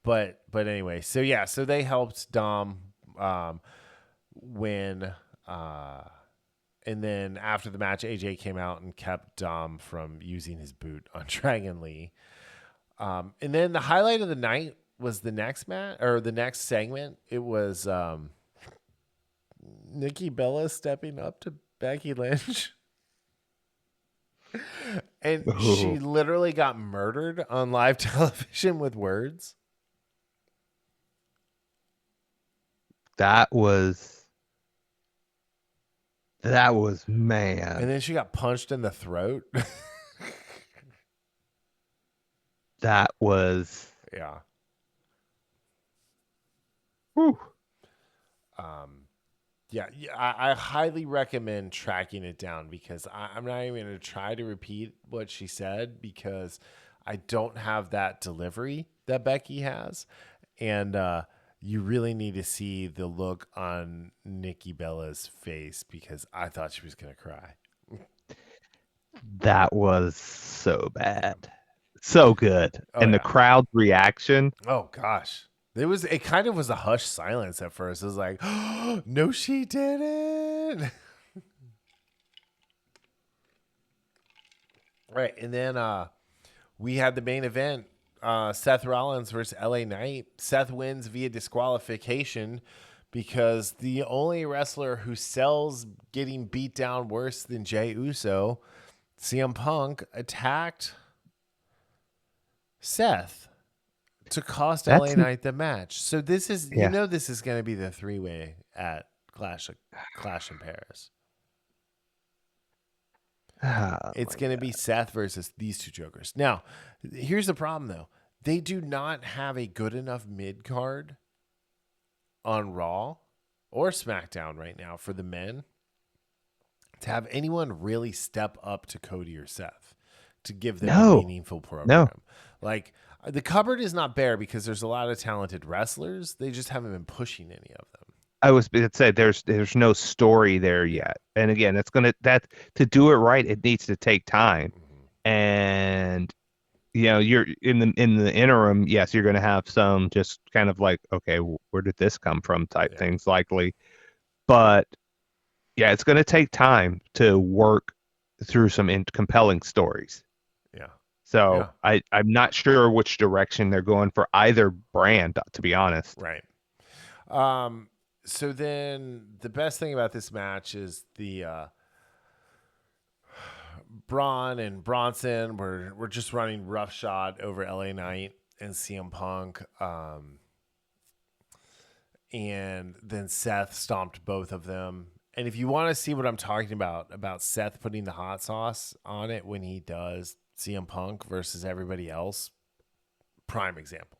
but anyway, so they helped Dom win. And then after the match, AJ came out and kept Dom from using his boot on Dragon Lee. And then the highlight of the night was the next match or the next segment. It was Nikki Bella stepping up to Becky Lynch. And she literally got murdered on live television with words. That was man. And then she got punched in the throat. That was yeah. Whew. Yeah, I highly recommend tracking it down because I'm not even going to try to repeat what she said because I don't have that delivery that Becky has. And you really need to see the look on Nikki Bella's face because I thought she was going to cry. That was so bad. So good. And the crowd's reaction. Oh, gosh. It kind of was a hushed silence at first. It was like, oh, no, she didn't. Right. And then we had the main event, Seth Rollins versus LA Knight. Seth wins via disqualification because the only wrestler who sells getting beat down worse than Jey Uso, CM Punk, attacked Seth to cost LA Knight the match. So this is, this is going to be the 3-way at Clash in Paris. It's going to be Seth versus these 2 jokers. Now, here's the problem, though. They do not have a good enough mid-card on Raw or SmackDown right now for the men to have anyone really step up to Cody or Seth to give them a meaningful program. No. Like, the cupboard is not bare because there's a lot of talented wrestlers. They just haven't been pushing any of them. I was going to say there's no story there yet. And again, to do it right, it needs to take time. Mm-hmm. And you're in the interim, yes, you're going to have some just kind of like, okay, where did this come from type things likely. But yeah, it's going to take time to work through some compelling stories. Yeah. So I'm not sure which direction they're going for either brand, to be honest. Right. So then the best thing about this match is the Braun and Bronson were just running roughshod over LA Knight and CM Punk. And then Seth stomped both of them. And if you want to see what I'm talking about Seth putting the hot sauce on it when he does CM Punk versus everybody else, prime example.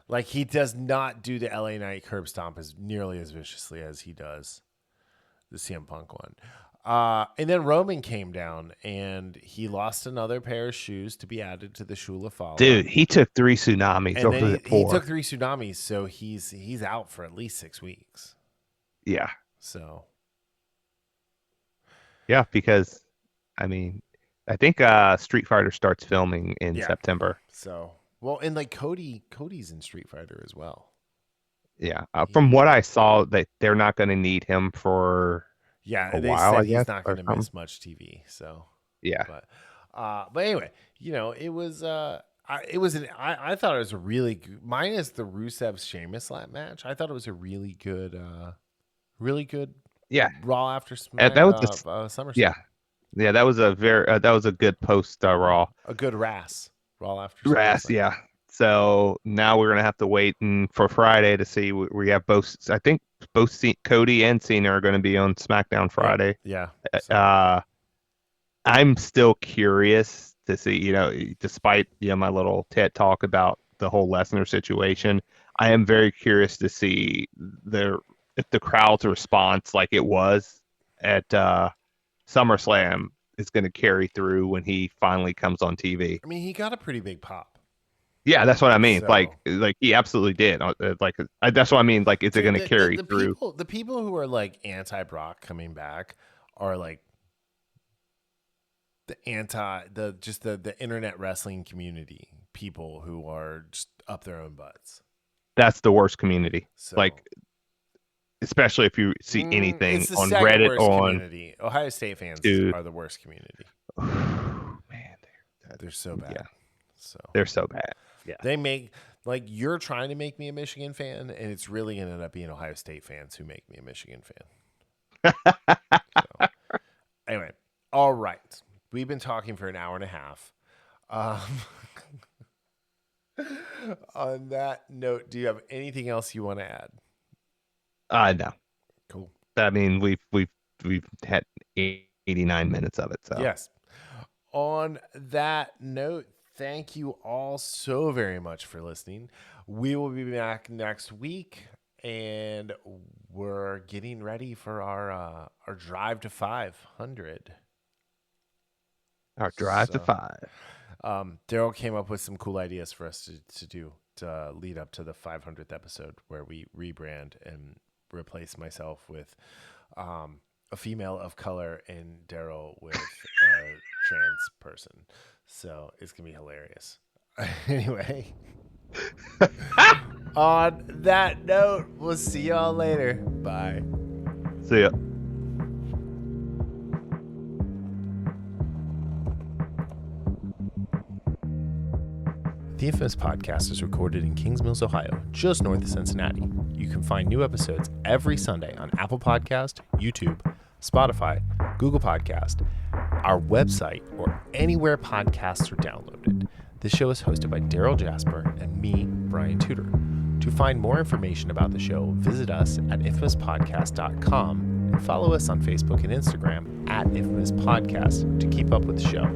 Like, he does not do the LA Knight curb stomp as nearly as viciously as he does the CM Punk one. And then Roman came down, and he lost another pair of shoes to be added to the Shula follow. Dude, he took 3 tsunamis. And Or then was it he 4? took 3 tsunamis, so he's out for at least 6 weeks. Yeah. So. Yeah, because, I mean, I think Street Fighter starts filming in September. So, well, and like Cody's in Street Fighter as well. Yeah. From what I saw, that they're not going to need him for a while, said I guess. He's not going to miss much TV. So. Yeah. But anyway, it was I thought it was a really good, minus the Rusev Sheamus match. I thought it was a really good Raw after SummerSlam. Yeah, that was a good post Raw. A good Raw after SummerSlam. Yeah. So now we're gonna have to wait for Friday to see. We have both. I think both Cody and Cena are going to be on SmackDown Friday. Yeah. I'm still curious to see. Despite my little TED talk about the whole Lesnar situation, I am very curious to see if the crowd's response, like it was at SummerSlam, is going to carry through when he finally comes on TV. I mean, he got a pretty big pop. Yeah, that's what I mean. So, like he absolutely did. That's what I mean. Like, is it going to carry through? The people who are like anti-Brock coming back are like the internet wrestling community people who are just up their own butts. That's the worst community. So, like, especially if you see anything it's the on second Reddit worst on community. Ohio State fans are the worst community. Man, they're so bad. Yeah. So they're so bad. Yeah. They make, like, you're trying to make me a Michigan fan, and it's really going to end up being Ohio State fans who make me a Michigan fan. So, anyway, all right. We've been talking for an hour and a half. On that note, do you have anything else you want to add? No. Cool. I mean, we've had 89 minutes of it. So yes. On that note, thank you all so very much for listening. We will be back next week, and we're getting ready for our drive to 500. Our drive to 5. Darryl came up with some cool ideas for us to do to lead up to the 500th episode, where we rebrand and replace myself with a female of color and Darryl with a trans person. So it's going to be hilarious. Anyway, on that note, we'll see y'all later. Bye. See ya. The Infamous Podcast is recorded in Kings Mills, Ohio, just north of Cincinnati. You can find new episodes every Sunday on Apple Podcast, YouTube, Spotify, Google Podcast, our website, or anywhere podcasts are downloaded. This show is hosted by Darryl Jasper and me, Brian Tudor. To find more information about the show, visit us at infamouspodcast.com and follow us on Facebook and Instagram at Infamous Podcast to keep up with the show.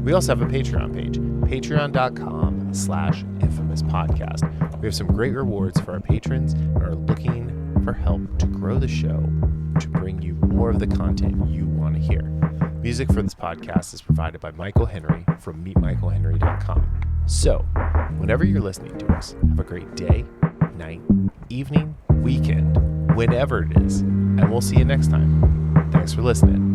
We also have a Patreon page, patreon.com/infamouspodcast. We have some great rewards for our patrons and are looking for help to grow the show to bring you more of the content you want to hear. Music for this podcast is provided by Michael Henry from meetmichaelhenry.com. So, whenever you're listening to us, have a great day, night, evening, weekend, whenever it is, and we'll see you next time. Thanks for listening.